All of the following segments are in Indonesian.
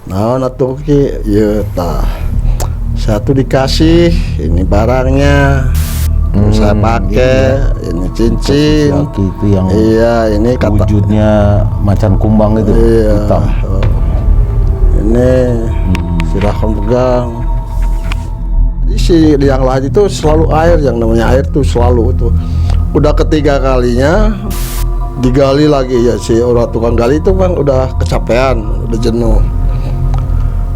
Nah, atuh ki, ya tah. Satu dikasih, ini barangnya. Saya pakai, ini cincin. Koshiaki itu yang Iya, ini kata. wujudnya macan kumbang itu, Iya. hitam. Ini silahkan pegang. Jadi si yang lain itu selalu air, yang namanya air tuh selalu itu. Udah ketiga kalinya digali lagi ya, si orang tukang gali itu kan udah kecapean, udah jenuh.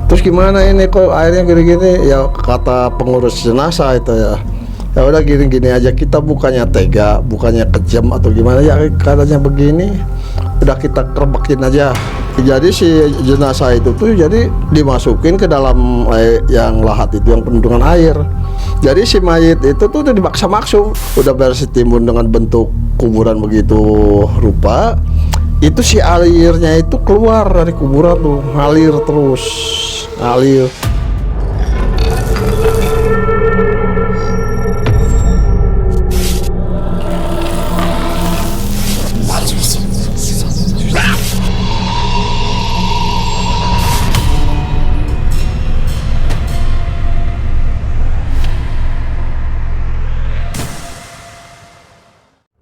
Terus gimana ini kok airnya gini-gini? Ya kata pengurus jenazah itu ya. Ya udah gini-gini aja, kita bukannya tega, bukannya kejam atau gimana ya, katanya begini. Udah kita kerbekin aja. Jadi si jenazah itu tuh jadi dimasukin ke dalam yang lahat itu yang penuh dengan air. Jadi si mayit itu tuh udah dibaksa-maksa, udah beres timbun dengan bentuk kuburan begitu rupa. Itu si alirnya itu keluar dari kuburan tuh, ngalir terus, ngalir.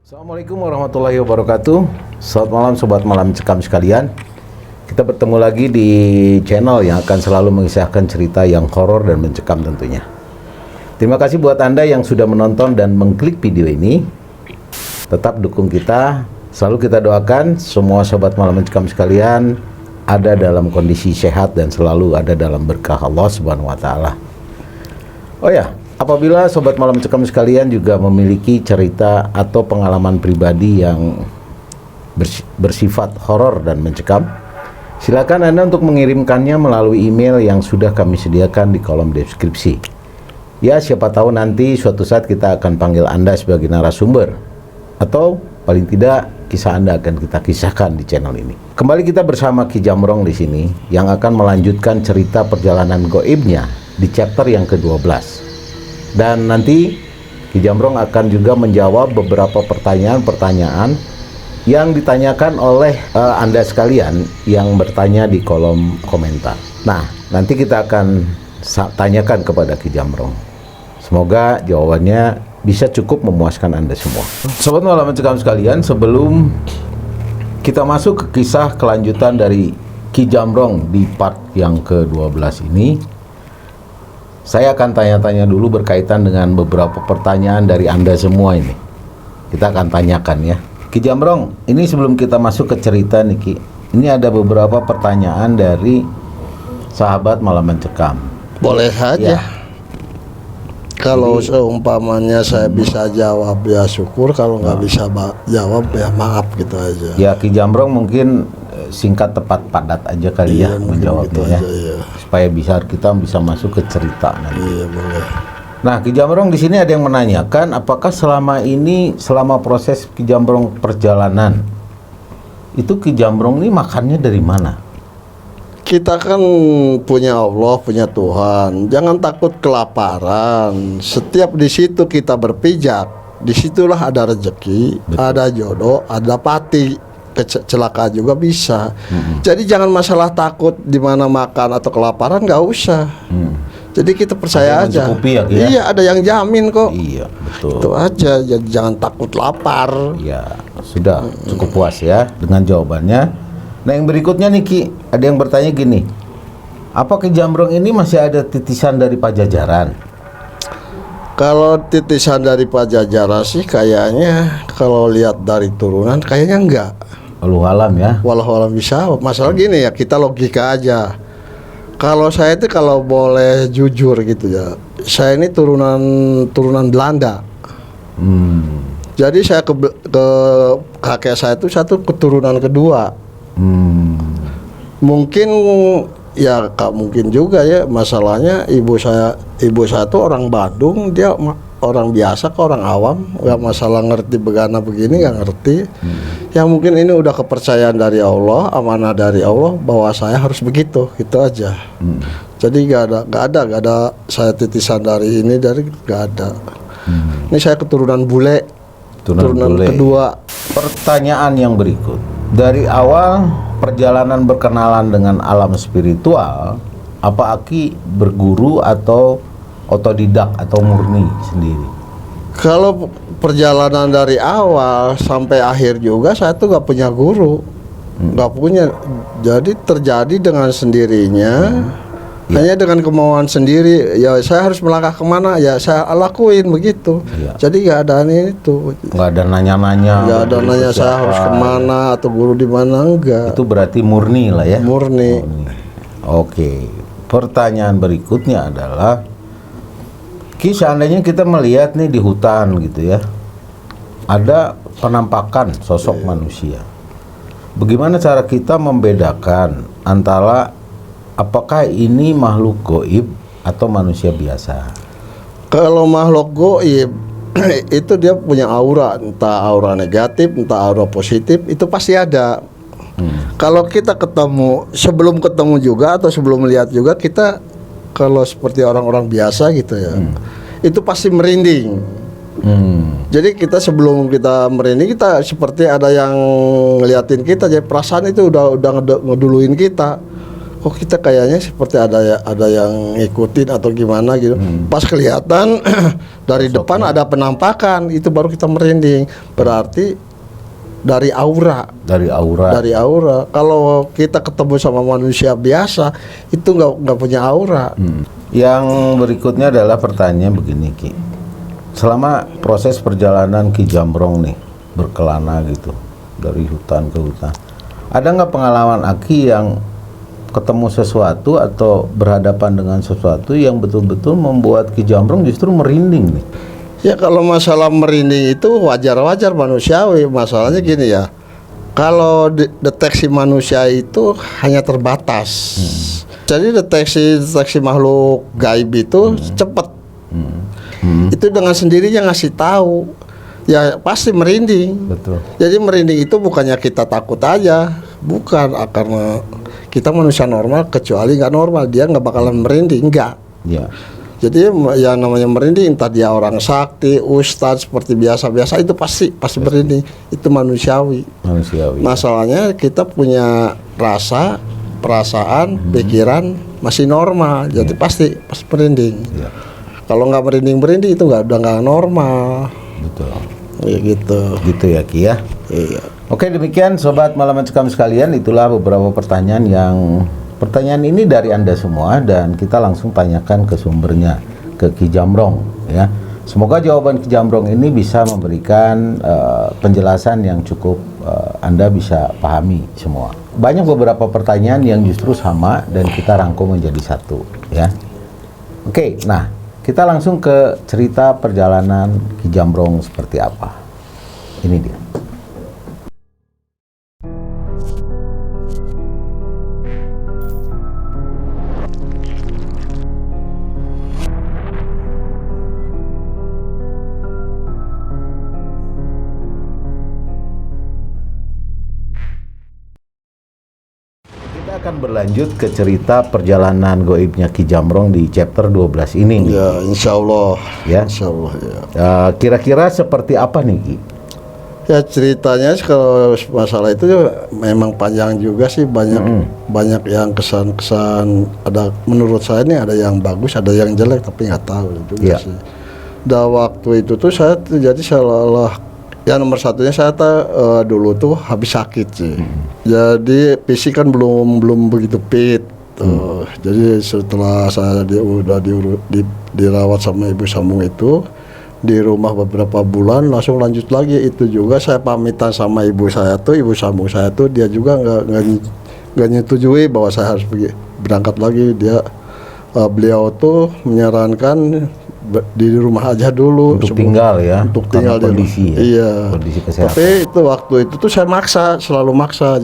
Assalamualaikum warahmatullahi wabarakatuh. Selamat malam sobat malam cekam sekalian. Kita bertemu lagi di channel yang akan selalu mengisahkan cerita yang horor dan mencekam tentunya. Terima kasih buat Anda yang sudah menonton dan mengklik video ini. Tetap dukung kita. Selalu kita doakan semua sobat malam mencekam sekalian ada dalam kondisi sehat dan selalu ada dalam berkah Allah Subhanahu wa taala. Oh ya, apabila sobat malam cekam sekalian juga memiliki cerita atau pengalaman pribadi yang bersifat horor dan mencekam, silakan Anda untuk mengirimkannya melalui email yang sudah kami sediakan di kolom deskripsi. Ya, siapa tahu nanti suatu saat kita akan panggil Anda sebagai narasumber, atau paling tidak kisah Anda akan kita kisahkan di channel ini. Kembali kita bersama Ki Jamrong di sini yang akan melanjutkan cerita perjalanan goibnya di chapter yang ke-12. Dan nanti Ki Jamrong akan juga menjawab beberapa pertanyaan-pertanyaan yang ditanyakan oleh Anda sekalian yang bertanya di kolom komentar. Nah, nanti kita akan tanyakan kepada Ki Jamrong. Semoga jawabannya bisa cukup memuaskan Anda semua. Sobat malam mencekam sekalian, sebelum kita masuk ke kisah kelanjutan dari Ki Jamrong di part yang ke-12 ini, saya akan tanya-tanya dulu berkaitan dengan beberapa pertanyaan dari Anda semua ini. Kita akan tanyakan ya. Ki Jamrong, ini sebelum kita masuk ke cerita nih Ki, ini ada beberapa pertanyaan dari sahabat malam mencekam. Boleh saja. Ya. Kalau seumpamanya saya bisa jawab ya syukur, kalau nggak bisa jawab ya maaf gitu aja. Ya, Ki Jamrong mungkin singkat tepat padat aja kali ya menjawabnya gitu ya. aja, ya. Supaya kita bisa masuk ke cerita nanti. Iya boleh. Nah, Ki Jamrong di sini ada yang menanyakan apakah selama proses Ki Jamrong perjalanan itu Ki Jamrong ini makannya dari mana? Kita kan punya Allah, punya Tuhan. Jangan takut kelaparan. Setiap di situ kita berpijak, disitulah ada rezeki, ada jodoh, ada pati. Kecelakaan juga bisa. Jadi jangan masalah takut di mana makan atau kelaparan, nggak usah. Jadi kita percaya aja. Ya, iya, ada yang jamin kok. Iya, betul. Itu aja. Jadi jangan takut lapar. Ya, sudah cukup puas ya dengan jawabannya. Nah, yang berikutnya nih Ki, ada yang bertanya gini. Apa Ki Jamrong ini masih ada titisan dari Pajajaran? Kalau titisan dari Pajajaran sih kayaknya kalau lihat dari turunan kayaknya enggak. Wallahu alam ya. Wallahu alam bisa. Masalah gini ya, kita logika aja. Kalau saya itu kalau boleh jujur gitu ya, saya ini turunan Belanda. Jadi saya ke kakek saya itu satu keturunan kedua. Mungkin ya mungkin juga ya, masalahnya ibu saya tuh orang Bandung, dia orang biasa ke orang awam, nggak masalah ngerti begana begini, nggak ngerti. Ya mungkin ini udah kepercayaan dari Allah, amanah dari Allah bahwa saya harus begitu, gitu aja. Jadi nggak ada saya titisan dari ini nggak ada. Ini saya keturunan bule, keturunan kedua. Pertanyaan yang berikut, dari awal perjalanan berkenalan dengan alam spiritual, apa Aki berguru atau otodidak atau murni sendiri? Kalau perjalanan dari awal sampai akhir juga saya tuh nggak punya guru, nggak punya. Jadi terjadi dengan sendirinya, hanya dengan kemauan sendiri. Ya saya harus melangkah kemana, ya saya lakuin begitu. Jadi nggak ada itu, Nggak ada nanya-nanya. nggak ada guru nanya saya siapa. harus kemana atau guru di mana, enggak. Itu berarti murni lah ya. Murni. Oke. Pertanyaan berikutnya adalah, Ki, seandainya kita melihat nih di hutan gitu ya, ada penampakan sosok manusia. Bagaimana cara kita membedakan antara apakah ini makhluk goib atau manusia biasa? Kalau makhluk goib itu dia punya aura, entah aura negatif, entah aura positif, itu pasti ada. Kalau kita ketemu, sebelum ketemu juga atau sebelum melihat juga, kita kalau seperti orang-orang biasa gitu ya, itu pasti merinding. Jadi kita sebelum kita merinding, kita seperti ada yang ngeliatin kita, jadi perasaan itu udah ngeduluin kita. Kok kita kayaknya seperti ada yang ngikutin atau gimana gitu. Pas kelihatan dari depan ada penampakan, itu baru kita merinding. Berarti dari aura. Dari aura. Dari aura. Kalau kita ketemu sama manusia biasa, itu nggak punya aura. Yang berikutnya adalah pertanyaan begini, Ki. Selama proses perjalanan Ki Jambrong nih, berkelana gitu dari hutan ke hutan, ada nggak pengalaman Aki yang ketemu sesuatu atau berhadapan dengan sesuatu yang betul-betul membuat Ki Jambrong justru merinding nih? Ya kalau masalah merinding itu wajar-wajar manusiawi. Masalahnya gini ya, kalau deteksi manusia itu hanya terbatas. Jadi deteksi makhluk gaib itu cepat. Itu dengan sendirinya ngasih tahu, ya pasti merinding. Betul. Jadi merinding itu bukannya kita takut aja, bukan, karena kita manusia normal, kecuali nggak normal dia nggak bakalan merinding, enggak. Ya. Jadi yang namanya merinding, entah dia orang sakti, ustadz seperti biasa-biasa, itu pasti merinding. Itu manusiawi. Masalahnya kita punya rasa, perasaan, pikiran masih normal, jadi pasti merinding. Kalau nggak merinding itu udah nggak normal. Betul. Ya gitu. Gitu ya, Ki ya. Iya. Oke, demikian sobat Malam Mencekam sekalian, itulah beberapa pertanyaan ini dari Anda semua, dan kita langsung tanyakan ke sumbernya, ke Ki Jambrong ya. Semoga jawaban Ki Jambrong ini bisa memberikan penjelasan yang cukup Anda bisa pahami semua. Banyak beberapa pertanyaan yang justru sama dan kita rangkum menjadi satu ya. Oke, nah kita langsung ke cerita perjalanan Ki Jambrong seperti apa. Ini dia. Akan berlanjut ke cerita perjalanan goibnya Ki Jambrong di chapter 12 ini. Ya, insya Allah. Ya, insya Allah ya. Kira-kira seperti apa nih, Ki? Ya ceritanya kalau masalah itu memang panjang juga sih, banyak yang kesan-kesan. Ada, menurut saya ini ada yang bagus, ada yang jelek, tapi nggak tahu juga sih. Dan waktu itu tuh saya jadi seolah-olah, ya nomor satunya saya dulu tuh habis sakit sih. Jadi fisik kan belum begitu fit. Jadi setelah saya udah dirawat sama ibu sambung itu di rumah beberapa bulan, langsung lanjut lagi. Itu juga saya pamitan sama ibu saya tuh, ibu sambung saya tuh, dia juga nggak nyetujui bahwa saya harus berangkat lagi. Beliau tuh menyarankan di rumah aja dulu untuk tinggal ya, untuk tinggal di kondisi rumah. Iya, kondisi kesehatan. Tapi itu waktu itu tuh saya selalu maksa.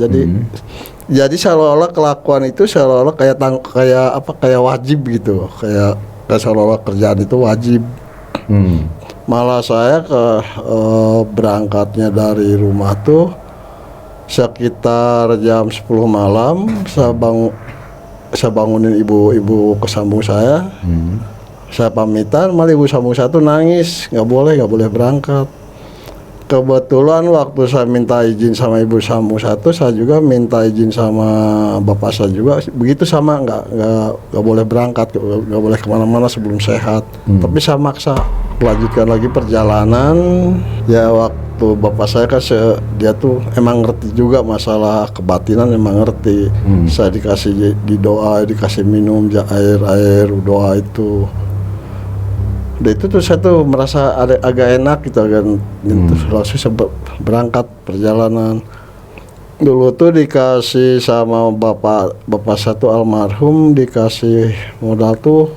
Jadi seolah-olah kelakuan itu seolah-olah kayak wajib gitu, kayak seolah-olah kerjaan itu wajib. Malah saya berangkatnya dari rumah tuh sekitar jam 10 malam. Saya bangunin ibu kesambung saya. Saya pamitan, malah ibu sambung saya tuh nangis, nggak boleh berangkat. Kebetulan waktu saya minta izin sama ibu sambung satu, saya juga minta izin sama bapak saya juga. Begitu sama, nggak boleh berangkat, nggak boleh kemana-mana sebelum sehat. Tapi saya maksa lanjutkan lagi perjalanan. Ya waktu bapak saya kan dia tuh emang ngerti juga masalah kebatinan, emang ngerti. Saya dikasih didoa, dikasih minum air doa itu. Dan itu tuh saya tuh merasa agak enak gitu kan, langsung saya berangkat perjalanan. Dulu tuh dikasih sama bapak satu almarhum, dikasih modal tuh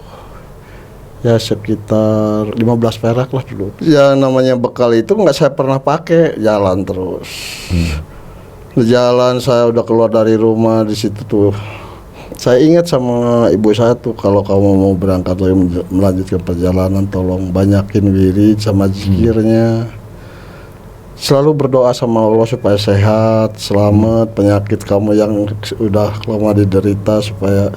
ya sekitar 15 perak lah dulu. Ya namanya bekal itu nggak saya pernah pakai, jalan terus. Jalan saya udah keluar dari rumah, di situ tuh saya ingat sama ibu saya tuh, kalau kamu mau berangkat lagi melanjutkan perjalanan, tolong banyakin wirid sama zikirnya. Selalu berdoa sama Allah supaya sehat, selamat, penyakit kamu yang udah lama diderita supaya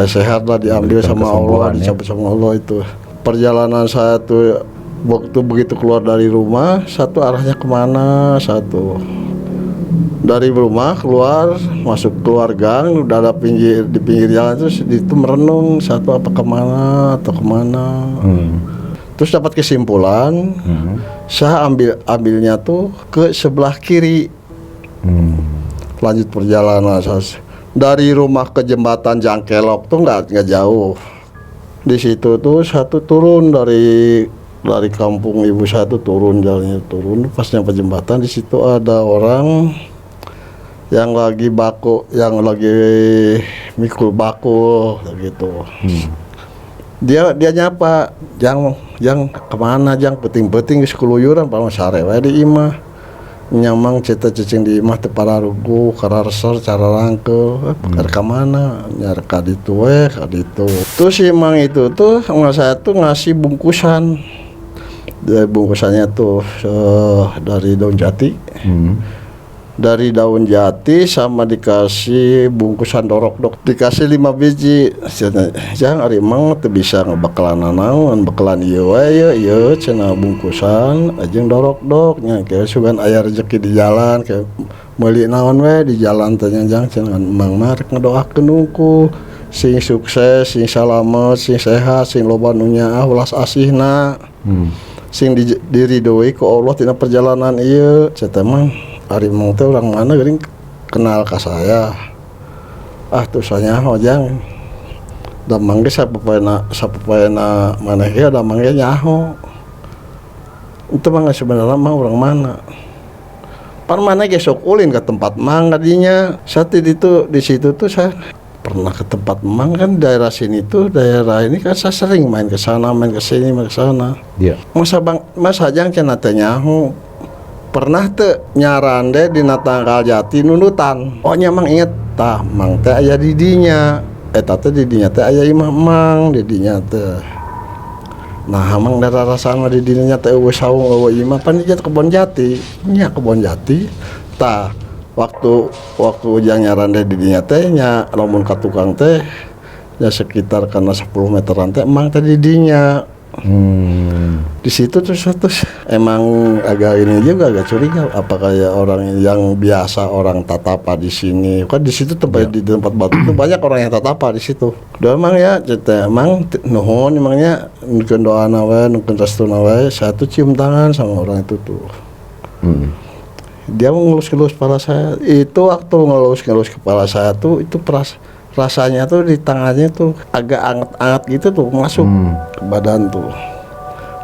sehat lah, diambil sama Allah, dicabut sama Allah itu. Perjalanan saya tuh waktu begitu keluar dari rumah, satu arahnya kemana, satu dari rumah keluar masuk keluar gang, udah ada di pinggir jalan, terus itu merenung satu apa kemana atau kemana. Terus dapat kesimpulan, saya ambilnya tuh ke sebelah kiri. Lanjut perjalanan saya dari rumah ke jembatan Jangkelok tuh nggak jauh. Di situ tuh satu turun dari kampung ibu saya tuh turun, jalannya turun, pas nyampe jembatan di situ ada orang yang lagi mikul bako gitu. Dia nyapa, jang kemana jang, peting-peting geus keluyuran pama sare wae di imah. Nyamang cita cicing di imah teu pararugu, kararser cara rangkeul, ka mana nyar ka ditu we, ka ditu. Terus si Mang itu tuh saya tuh ngasih bungkusan. Bungkusannya tuh dari daun jati. Dari daun jati sama dikasih bungkusan dorok-dok, dikasih 5 biji. Jangan ari mang teu bisa ngebakalan naon, bakalan ieu we ieu cenah bungkusan ajeng dorok-dok nya kayak sugan aya rezeki di jalan, kayak meuli naon we di jalan teh jang cenah mang mah rek ngadoakeun unggul sing sukses, sing salamet, sing sehat, sing loba nu nyaah ulas asihna. Sing diridhoi ku Allah tina perjalanan ieu cenah mah. Ari mong teh orang mana gering kenal ka saya. Tuh saya hojang. Da mangge sapepayana maneh da mangge nyaho. Itu mah sebenarnya mah orang mana. Pan mana ge sok ulin ke tempat mang kadinya. Sati di situ tuh saya pernah ke tempat mang, kan daerah sini tuh, daerah ini kan saya sering main ke sana, main ke sini, main ke sana. Iya. Mas hajang cenah teh nyaho. Pernah teu nyaran deh di tanggal jati nunutan. Oh nyamang inget tah mang teh aya di dinya. Eta teh di dinya teh aya imah mang di dinya teh. Nah mang dara rasana di dinya teh eueuh saung eueuh imah pan di kebon jati. Nya kebon jati. Tah waktu ujang nyaran deh di dinya teh nya lamun ka tukang teh ya sekitar kana 10 meteran teh mang teh di dinya. Di situ terus emang agak ini juga agak curiga, apa kayak orang yang biasa orang tatapa di sini kan, di situ tempat di tempat batu itu banyak orang yang tatapa di situ. Doa emang ya cerita emang nuhun emangnya nukeun doa nawe nukeun restu nawe, saya tuh cium tangan sama orang itu tuh. Dia ngelus-ngelus kepala saya. Itu waktu ngelus-ngelus kepala saya tuh itu rasanya tuh di tangannya tuh agak anget-anget gitu tuh masuk ke badan tuh.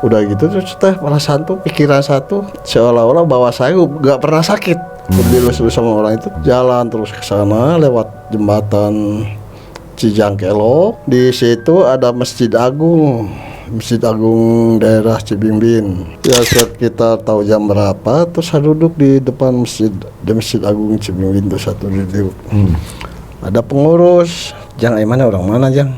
Udah gitu terus perasaan tuh, pikiran satu seolah-olah bahwa saya gak pernah sakit. Dilus-lus sama orang itu, jalan terus ke sana lewat jembatan Cijangkelok. Di situ ada Masjid Agung daerah Cibimbing. Ya sekitar tahu jam berapa terus saya duduk di depan Masjid Agung Cibimbing tuh satu duduk. Ada pengurus, jang mana orang mana jang?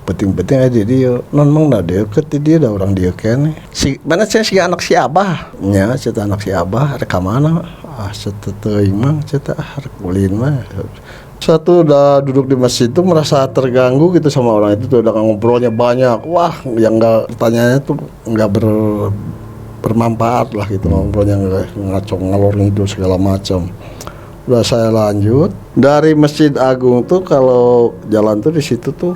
Penting-penting aja dia, non mang dah deket dia, dah orang dia kene. Mana saya si anak si abah, nya cerita anak si abah, reka mana? Setelah imang cerita rek ulin mah. Satu udah duduk di masjid itu merasa terganggu gitu sama orang itu tuh, udah ngobrolnya banyak. Wah, yang nggak pertanyaannya tuh nggak bermanfaat lah gitu, ngobrolnya ngaco ngalor ngidul segala macam. Udah saya lanjut dari Masjid Agung tuh, kalau jalan tuh di situ tuh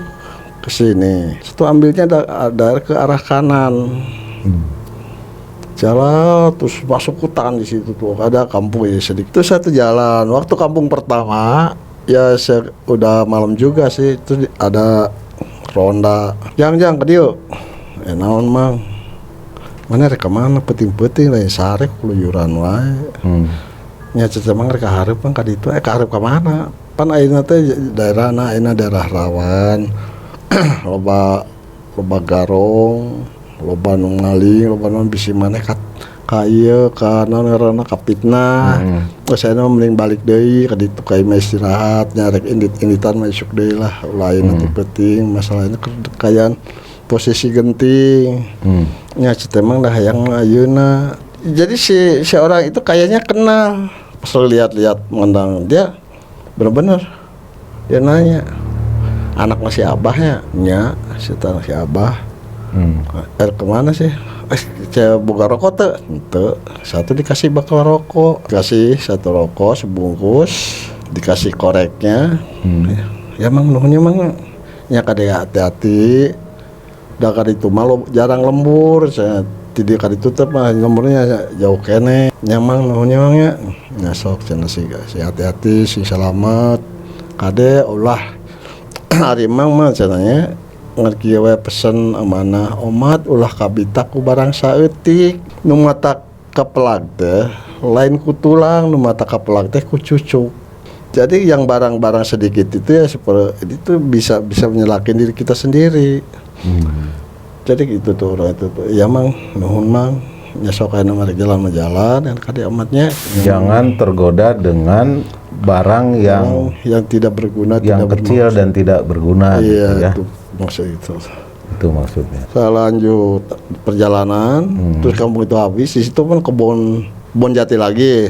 ke sini. Itu ambilnya dari ke arah kanan. Jalan terus masuk hutan di situ tuh, ada kampung ya sedikit. Terus satu jalan. Waktu kampung pertama ya saya udah malam juga sih, itu ada ronda. Jang ke dia. Naon mang. Mana rek mana peting-peting lain sare keluyuran wae. Nya cecemang rek hareup kan ka ditu ka hareup ka mana? Pan ayeuna teh daerahna ayeuna daerah rawan. loba garong, loba nu ngaling, loba nu bisi maneh ka ieu ka naon ngaranna ka fitnah. Terus ayeuna mending balik deui ka ditu ka imah istirahat, nya rek indit-inditan mah isuk deui lah. Lain teh penting masalahnya kedekayan posisi genting. Nya cetemang dah hayang ayeuna. Jadi si orang itu kayaknya kenal. Pas lihat-lihat mandang dia bener-bener dia nanya, anak masih abahnya? Nya, setelah si abah. Kemana sih? Saya boga rokok tuh. Tuh, satu dikasih bakal rokok, dikasih satu rokok sebungkus, dikasih koreknya. Ya mang nuhunnya mang, nya kade hati-hati. Dah kali itu malu jarang lembur, saya tidak kali itu mah lemburnya jauh kene. Nyamang nuhunnya mangnya, nyasok cenah sih hati-hati, sing selamat. Kade ulah hari mang mah cenanya ngerti we pesen amanah omat ulah kabita ku barang saeutik nu mata kapelag teh lain ku tulang, nu mata kapelag teh ku cucuk. Jadi yang barang-barang sedikit itu ya seperti itu bisa menyelakin diri kita sendiri. Jadi itu tuh orang itu tuh, ya mang nuhun mang nyesok ayeuna mari jalan dan kade amatnya jangan tergoda dengan barang yang tidak berguna, yang tidak kecil dan tidak berguna. Iya, gitu ya. itu maksud itu. Itu maksudnya. Saya lanjut perjalanan, terus kampung itu habis, di situ kan kebun jati lagi.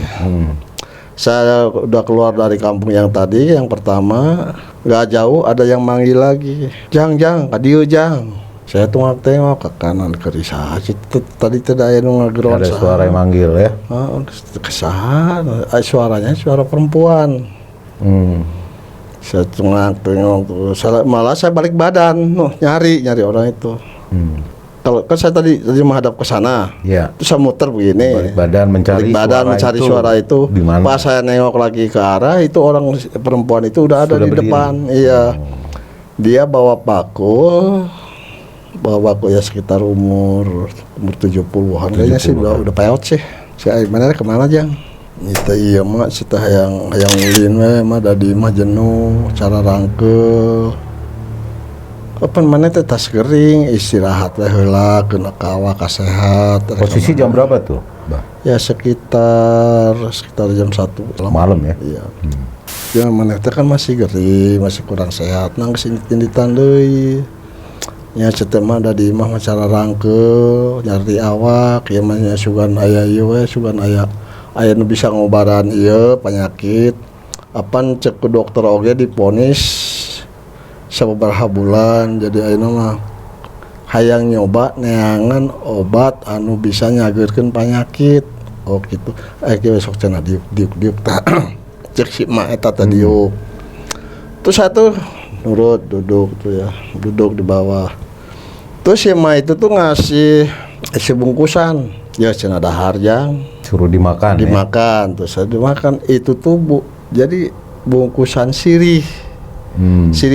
Saya udah keluar dari kampung yang tadi, yang pertama, nggak jauh ada yang manggil lagi, Jang, kadieu Jang. Saya tengok ke kanan ke risah. Tadi tidak ada ngageron. Ada suara yang manggil ya? Kesahan. Suaranya suara perempuan. Saya tengok. Malah saya balik badan, nyari orang itu. Kalau kan saya tadi menghadap ke sana, terus saya muter begini. Balik badan mencari suara itu. Dimana? Pas saya nengok lagi ke arah itu, orang perempuan itu udah ada di depan. Iya, dia bawa paku ya sekitar umur 70-an kayaknya sih, udah peot sih. Si mana kemana Jang? Itu iya mak, kita yang ulin we mah dadi mah jenuh cara rangkel. Kapan mana teh tas kering istirahat we heula keuna kawa kasehat. Posisi jam berapa tuh, Bang? Ya sekitar jam 1 malam ya. Iya. Yang mana teh kan masih gering, masih kurang sehat. Nang kesini-tinditan deui. Nya cetema da di imah cara rangkel nyari awak ya mah sugan aya ieu we sugan aya nu bisa ngobaran ieu penyakit apan cek ke dokter oge diponis sababaraha bulan. Jadi ayeuna mah hayang nyoba neangan obat anu bisa nyageurkeun penyakit. Oh gitu. Kieu sok cenah diuk tah cek si mak eta teh diuk. Terus satu nurut duduk di bawah. Terus si emak itu tuh ngasih bungkusan ya cenah dahar Jang, suruh dimakan terus saya dimakan itu tuh jadi bungkusan sirih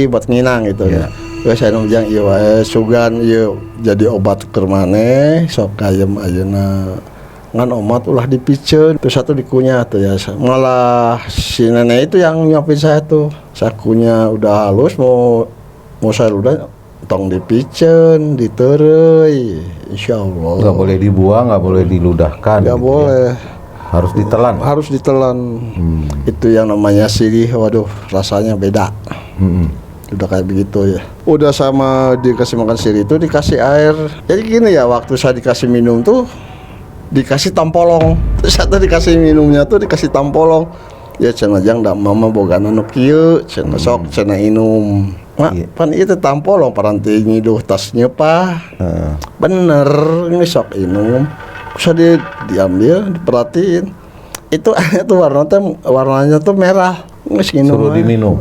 buat nginang gitu ya. Terus saya Jang ieu wae sugan ieu jadi obat keur maneh sok kayem ayeuna ngan omat ulah dipiceun terus satu dikunyah tuh ya. Malah si nenek itu yang nyopin saya tuh, sakunya udah halus mau saya udah tong dipiceun ditereuy insyaallah. Nggak boleh dibuang, nggak boleh diludahkan. Nggak gitu boleh ya. Harus ditelan. Itu yang namanya sirih, waduh rasanya beda. Udah kayak begitu ya. Udah sama dikasih makan sirih itu dikasih air. Jadi gini ya, waktu saya dikasih minum tuh dikasih tampolong. Terus satu dikasih minumnya tuh dikasih tampolong. Ya cenah Jang da mama bogana nu kieu, cenah sok cenah inum. Mak, pan itu tampolong paranti ngiduh tasnya Pak. Bener, ini sok inum. bisa diambil, diperhatiin. Itu warnanya tuh merah. Nges Suruh diminum.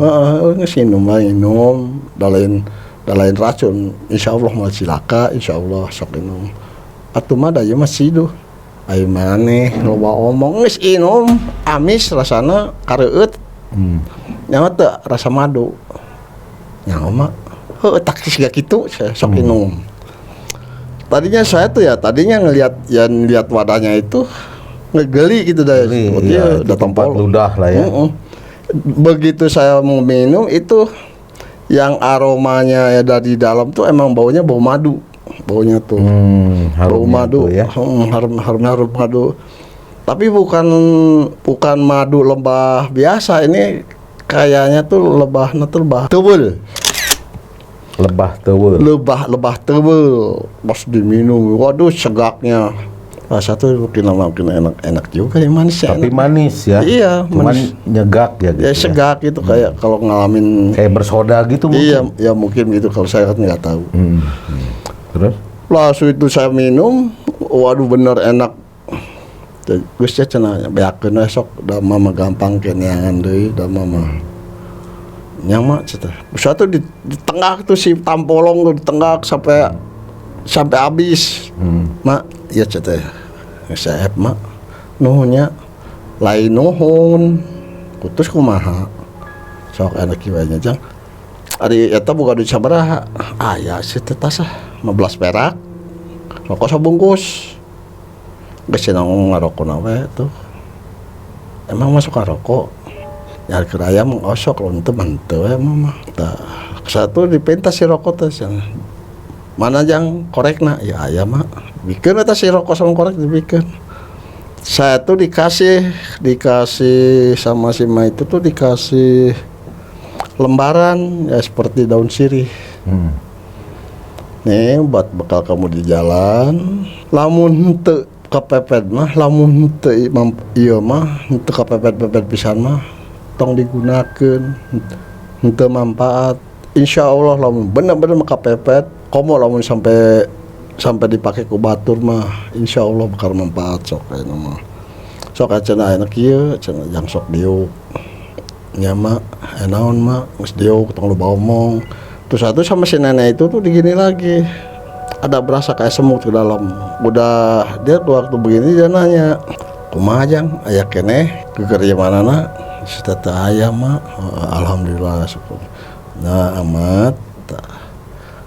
Nges minum, dalain racun. Insya Allah mau cilaka, insya Allah sok minum. Atuh mah daya masih tuh. Ayo maneh loba omong nges minum, amis rasana kareueut. Nyawa teu rasa madu. Nyawa mah taktis gak gitu, saya sok minum. Tadinya saya tuh tadinya ngelihat wadahnya itu ngegeli gitu dah. Iya, udah tempat tempol ludah lah ya. Begitu saya mau minum itu yang aromanya dari dalam tuh emang baunya bau madu. Baunya tuh bau madu ya. Harum madu. Tapi bukan madu lebah biasa, ini kayaknya tuh lebahnya tuh lebah tebel. Lebah tebel. Pas diminum, waduh segaknya. Satu makin enak juga ya, manis ya. Tapi manis ya. Iya, cuman manis. nyegak ya gitu. Ya segak gitu kayak kalau ngalamin kayak bersoda gitu mungkin. Iya, ya mungkin gitu kalau saya kan nggak tahu. Terus? Langsung itu saya minum, waduh bener enak. Gus cenah beakeun esok da mama gampang keneangan deui da mama. Nyama cenah. Satu di tengah tuh si tampolong di tengah sampai habis. Mak, iya cenah. Saya mak nuhunnya lain nuhun. Kutus kumaha. Sok enak kieu nya jang. Ari eta boga duit sabaraha? Aya si teh tasah 15 perak. Rokok sabungkus. Geus nang ngarokona we tuh. Emang masuk ngarokok. Nyari keraya mengosok lo itu mantep ya mama. Satu dipentas si rokok teh. Mana jang korekna? Ya aya mah. Bikin eta si rokok sama korek dibikin. Saya tuh dikasih sama si Ma itu tuh dikasih lembaran ya seperti daun sirih. Nih buat bekal kamu di jalan. Lamun teu kepepet mah, lamun teu ieu mah teu kepepet pisan mah tong digunakeun henteu manfaat. Insya Allah lamun bener-bener kepepet, komo lamun sampai dipakai ku batur mah insya Allah bakal manfaat sok kayaknya mah. Sok cenah enak ieu, cenah jang sok diuk. Nya mah enaon mah geus diuk tong loba omong. Terus satu sama si nenek itu tuh digini lagi. Ada berasa kayak semut ke dalam. Udah dia waktu begini dia nanya, kumaha jang aya keneh keker mana na? Sita aya mah alhamdulillah syukur. Nah amat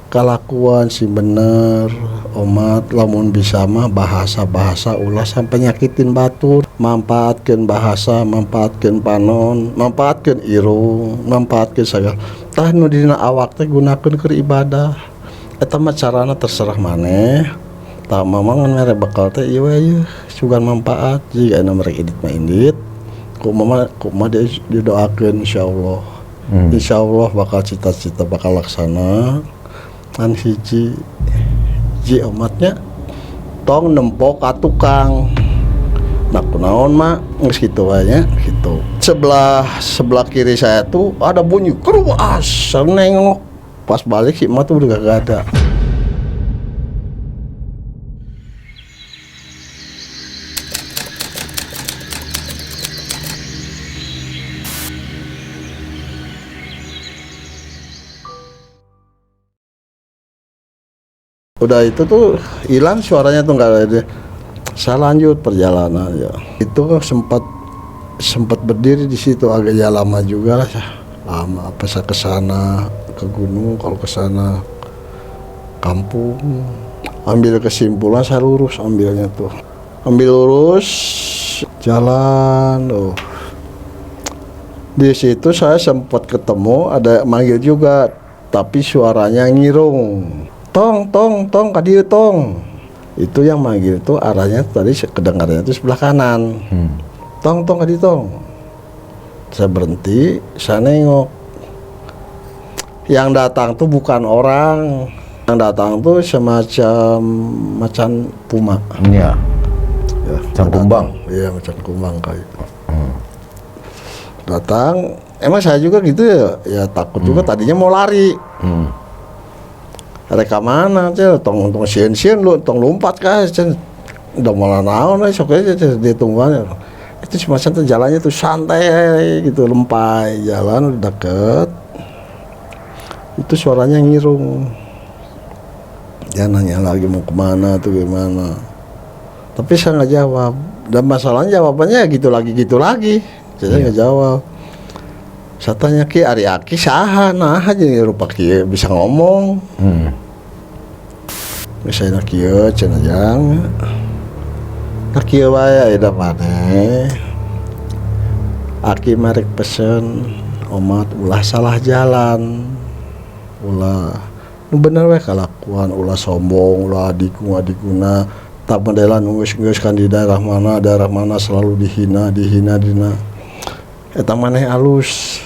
kalakuan si bener omat lamun bisa mah bahasa ulah sampai nyakitin batur, manfaatkeun bahasa, manfaatkeun panon, manfaatkeun irung, manfaatkeun sagala tah nu dina awak teh gunakeun keur ibadah. Eta mah carana terserah maneh. Tah mamang mere bekal teh ieu we sugan manfaat jika anu merek edit mah indit. Kumaha didoakeun insyaallah. Insyaallah bakal cita-cita bakal laksana. An hiji omatnya tong nempok ka tukang. Nah kunaon mah geus kitu wae nya kitu. Sebelah kiri saya tuh ada bunyi keruas, nengok. Pas balik si emak tuh udah gak ada. Udah itu tuh hilang suaranya tuh nggak ada. Saya lanjut perjalanan ya. Itu sempat berdiri di situ agak ya lama juga lah. Lama apa saya kesana ke gunung, kalau kesana kampung, ambil kesimpulan saya lurus ambil lurus jalan. Di situ saya sempat ketemu ada manggil juga tapi suaranya ngirung, tong kadieu tong. Itu yang manggil itu arahnya tadi kedengarannya itu sebelah kanan. Tong kadieu tong. Saya berhenti, saya nengok. Yang datang tuh bukan orang, yang datang tuh semacam macan puma. Iya. Ya, macan kumbang. Iya, macan kumbang kayak itu. Datang, emang saya juga gitu ya takut juga tadinya mau lari. Mereka mana, tong sieun lu, tong lompat kah, udah malah naon sok aja ditungguan. Itu cuma santai jalannya tuh santai gitu, lempai jalan udah deket. Itu suaranya ngirung. Dia nanya lagi mau kemana tuh gimana. Tapi saya nggak jawab. Dan masalahnya jawabannya gitu lagi. Saya nggak jawab. Saya tanya ki Ari Aki saha nah aja rupa kieu bisa ngomong. Misalnya kieu cenah jang. Nah kieu wae aya maneh. Aki marek pesen omat ulah salah jalan. Ulah nu bener we kalakuan ulah sombong, ulah adikuna tak mendelan geus kan di daerah mana selalu dihina dina. Eta maneh alus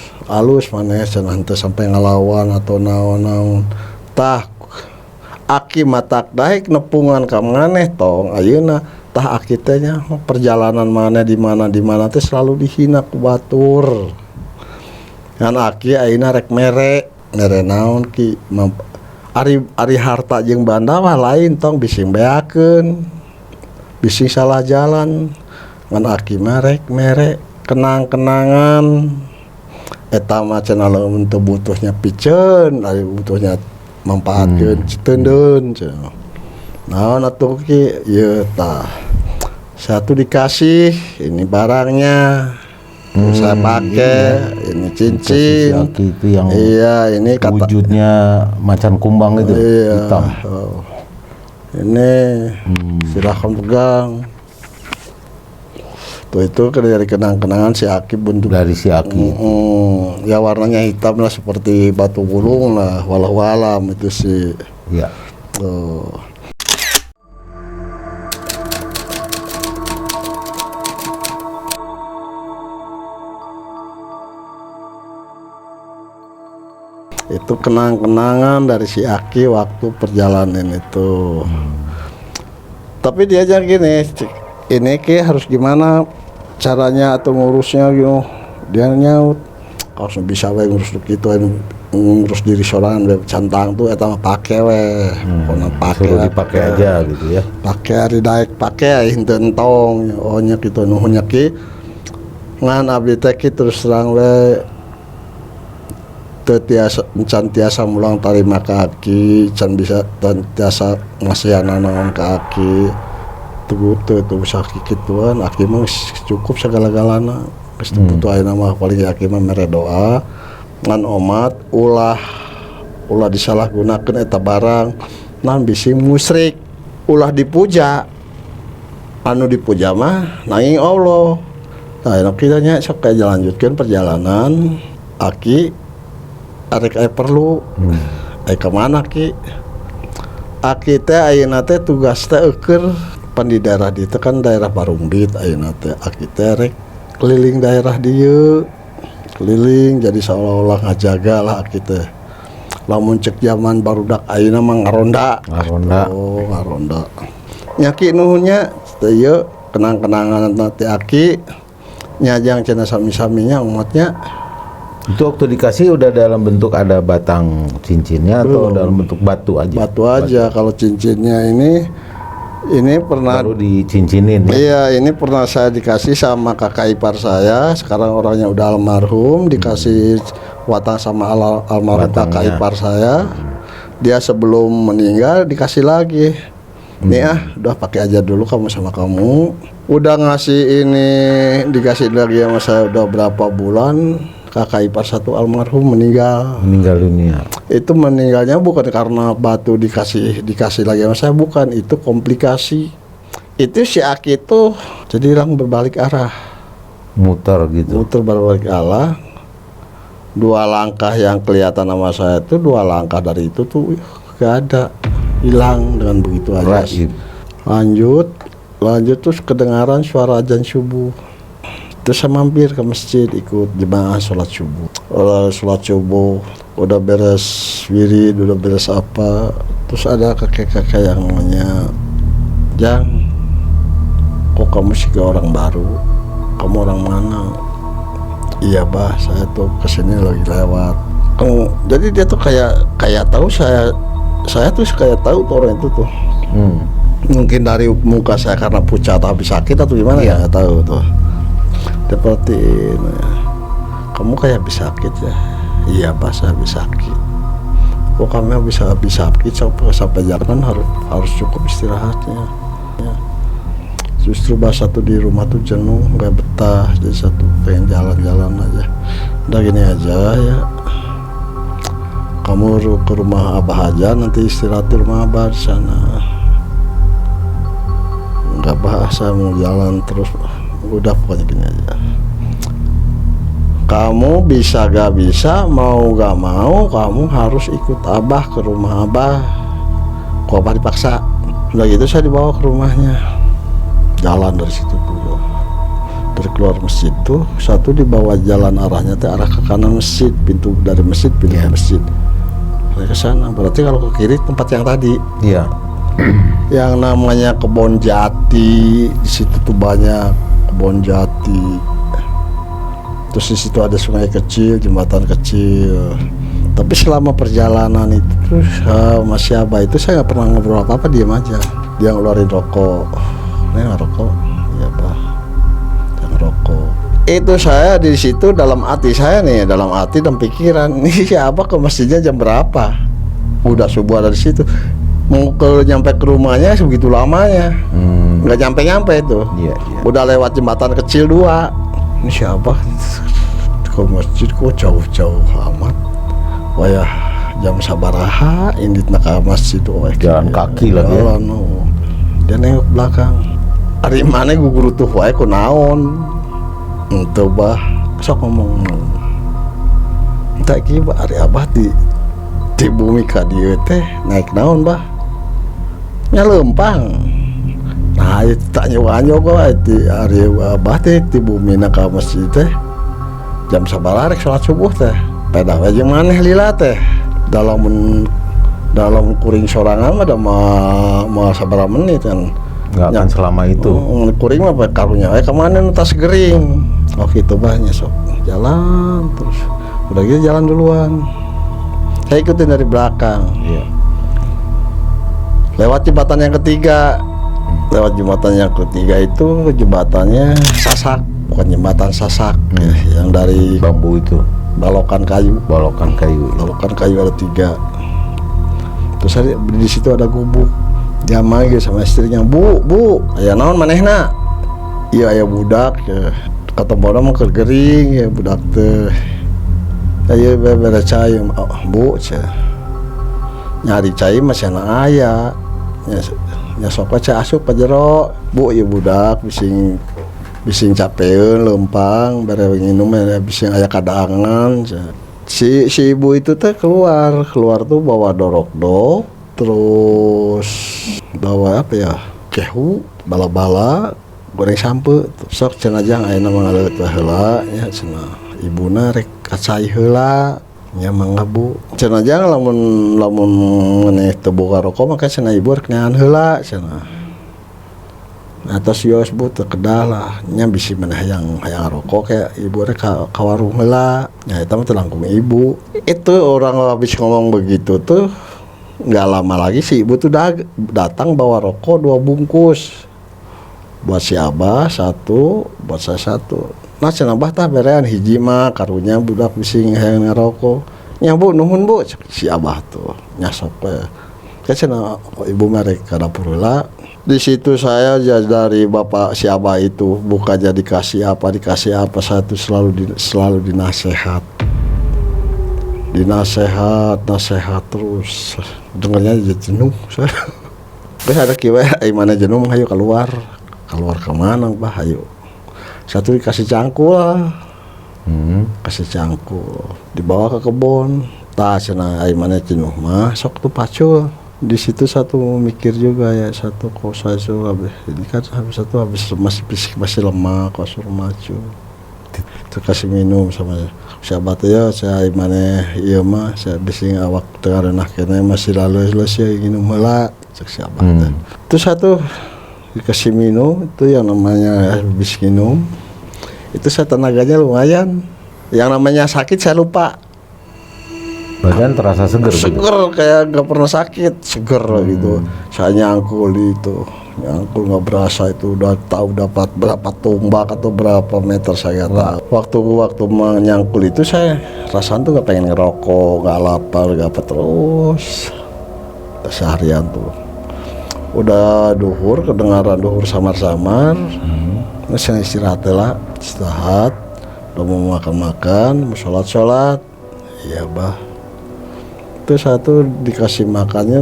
maneh cenah teu sampai ngalawan atau naon-naon. Tah Aki matak daek nepungan ka maneh tong ayeuna tah Aki teh nya perjalanan maneh di mana teh selalu dihina ku batur. Kan Aki ayeuna rek mere naon ki ari harta jeung banda mah lain tong bising beakeun. Bising salah jalan. Ngan Aki mah rek mere kenang-kenangan. Eta mah cenah lamun teu butuhnya piceun, ari butuhnya manfaatkeun citeundeun cenah. Naon atuh ki ieu tah. Satu dikasih ini barangnya. Saya pakai ini cincin. Itu yang iya, ini kata wujudnya macan kumbang itu hitam. Ini silahkan pegang. Tuh itu dari kenang-kenangan si Aki bentuk dari si Aki. Ya warnanya hitam lah seperti batu gulung lah, walau alam itu sih. Ya. Itu kenang-kenangan dari si Aki waktu perjalanan itu. Tapi dia aja gini, ini Ki harus gimana caranya atau ngurusnya gitu. Dia nyaut harus bisa we ngurus gitu, ngurus diri sorangan cantang tuh eta mah pake we. Pokona pake suruh dipakai aja gitu ya. Pake ari daek pake henteu entong. Oh nya kitu nuhun nya Ki. Ngan abdi teh Ki terus terang we can tiasa mulang tarima ke Aki, can bisa dan tiasa ngasih naon ke Aki. Tuh sakit gituan, Aki mah cukup segala-galana. Geus teu butuh ayeuna mah paling Aki mah mere doa ngan omat ulah disalahgunakeun eta barang naon bisi musyrik, ulah dipuja. Anu dipuja mah nanging Allah. Nah, enak kita nya sok kayak lanjutkeun perjalanan Aki arek aya perlu aya ka mana Ki? Aki teh ayeuna teh tugas teh eukeur pan di daerah dieu kan daerah Barumbit ayeuna teh Aki teh rek keliling daerah dieu. Keliling jadi seolah-olah ngajaga lah Aki teh. Lamun cek zaman barudak ayeuna mah ngaronda. Oh, ngaronda. Nya Ki nuhunnya teh ieu kenang-kenangan teh Aki nyajang cenah sami-saminya umatnya. Itu waktu dikasih udah dalam bentuk ada batang cincinnya atau dalam bentuk batu aja? Batu aja. Kalau cincinnya ini pernah baru dicincinin ya? Iya, ini pernah saya dikasih sama kakak ipar saya. Sekarang orangnya udah almarhum, dikasih watang sama almarhum kakak ipar saya. Dia sebelum meninggal dikasih lagi. Nih udah pakai aja dulu kamu sama kamu. Udah ngasih ini dikasih lagi sama saya udah berapa bulan. Kakak ipar satu almarhum meninggal dunia. Itu meninggalnya bukan karena batu dikasih lagi sama saya, bukan, itu komplikasi. Itu si Aki itu jadi orang berbalik arah, muter berbalik arah. 2 langkah yang kelihatan sama saya itu 2 langkah dari itu tuh gak ada, hilang dengan begitu aja. Lanjut terus kedengaran suara azan subuh. Terus saya mampir ke masjid ikut jemaah sholat subuh. Udah beres wirid, udah beres apa. Terus ada kakek-kakek yang nanya, Jang, kok kamu sih orang baru? Kamu orang mana? Iya bah, saya tuh kesini lagi lewat. Jadi dia tuh kayak tahu saya tuh kayak tahu tuh orang itu tuh. Mungkin dari muka saya karena pucat habis sakit atau gimana ya, nggak tahu tuh. Dia perhatiin, kamu kayak habis sakit ya. Iya Pak, saya habis sakit. Kok kamu bisa habis sakit sampai jalan harus cukup istirahatnya. Ya. Justru satu di rumah tuh jenuh, nggak betah, jadi satu pengen jalan-jalan aja. Udah gini aja ya, kamu ke rumah Abah aja, nanti istirahat di rumah Abah di sana. Nggak bahasa mau jalan terus, udah pokoknya gini aja. Kamu bisa gak bisa, mau gak mau, kamu harus ikut Abah ke rumah Abah. Kok Abah dipaksa? Udah gitu saya dibawa ke rumahnya. Jalan dari situ dulu. Dari keluar masjid tuh, satu dibawa jalan arahnya teh arah ke kanan masjid, pintu dari masjid, pintu ke masjid. Saya ke sana. Berarti kalau ke kiri tempat yang tadi. Iya. Yang namanya kebun jati, di situ tuh banyak kebun jati. Terus di situ ada sungai kecil, jembatan kecil. Tapi selama perjalanan itu terus Mas Abah itu saya nggak pernah ngobrol apa-apa, diam aja. Dia ngeluarin rokok. Ngerokok, iya Pak. Dia ngerokok. Itu saya di situ dalam hati saya nih, dalam hati dan pikiran, ini siapa ke masjidnya jam berapa? Udah subuh dari situ. Mau nyampe ke rumahnya sebegitu lamanya. Nggak nyampe itu. Iya. Udah lewat jembatan kecil 2. Ini siapa ke masjid kok jauh-jauh amat. Wah ya jam sabaraha indit nak ke masjid tuh. Jalan kaki lagi ya. Dia nengok belakang. Hari mana guru tuh wae ku naon. Ente bah sok ngomong. Tak kieu ari Abah di bumi ka dieu teh naik naon bah. Nya lempang. Nah itu tak nyoba di hari Abah teh di bumi nak ka masjid teh jam sabaraha rek salat subuh teh pedah we jeung maneh lila teh dalam kuring sorangan ada mau sabaraha menit kan nggak akan selama itu. Kuring mah karunya we ka mana nu tas gering. Oh gitu banyak sok jalan terus udah gitu jalan duluan, saya ikutin dari belakang. Iya. Lewat jembatan yang ketiga. Lewat jembatan yang ketiga itu jembatannya sasak, bukan jembatan sasak ya, yang dari Bambu itu. balokan kayu Balokan kayu. ada 3. Terus di situ ada gubuk. Dia manggil sama istrinya, bu aya naon manehna? Iya aya budak ya. Kata orang mah gering ya budak teh. Aya bere cai, oh, bu cenah. Nyari cai mah cenah aya. Ya sok aja asup ka jero. Bu ieu budak bising capeun lempang bare nginum bising aya kadangan. Si ibu itu teh keluar tuh bawa dorok-dok, terus bawa apa ya? Kehu, bala-bala, goreng sampe. Sok cenah jang ayeuna mangaleut heula ya cenah. Ibuna rek kacai heula. Ya mangga bu, cenah jang lamun maneh teu boga rokok maka cenah ibu rek neangan heula cenah. Atas yos bu teu kedah lah, nya bisi maneh hayang rokok kayak ibu rek ka warung heula. Ya eta mah teu langkung ibu. Itu orang habis ngomong begitu tuh enggak lama lagi si ibu tuh datang bawa rokok 2 bungkus. Buat si Abah 1, buat saya 1. Nah cenah Abah tah berean hiji mah karunya budak bising hayang ngarokok. Nya bu nuhun bu si Abah tuh nya sok we. Cenah ibu merek ka dapur heula. Di situ saya dari bapak si Abah itu bukan jadi dikasih apa saya tuh selalu dinasehat. Nasehat terus. Dengarnya jadi jenuh saya. Terus ada kieu ai mana jenuh hayu keluar ke mana Bah hayu. Satu dikasih cangkul, kasih cangkul, dibawa ke kebun. Tah cenah ai mana jenuh mah sok tuh pacul. Di situ satu mikir juga ya, satu kosa itu ini kan habis masih lemah kosur maju. Itu kasih minum sama sahabat ya saya mana iya mah saya bising awak tengah renah kene masih lalu ya minum heula cek sahabat. Itu satu dikasih minum itu yang namanya habis minum itu saya tenaganya lumayan. Yang namanya sakit saya lupa, badan terasa seger kayak nggak pernah sakit, seger gitu. Saya nyangkul itu nyangkul nggak berasa itu udah tahu dapat berapa tombak atau berapa meter saya nggak tahu. Waktu menyangkul itu saya rasanya tuh nggak pengen ngerokok, nggak lapar, nggak apa, terus seharian tuh udah duhur, kedengaran duhur samar-samar. Terus saya istirahat, udah mau makan, mau sholat, iya bah. Itu satu dikasih makannya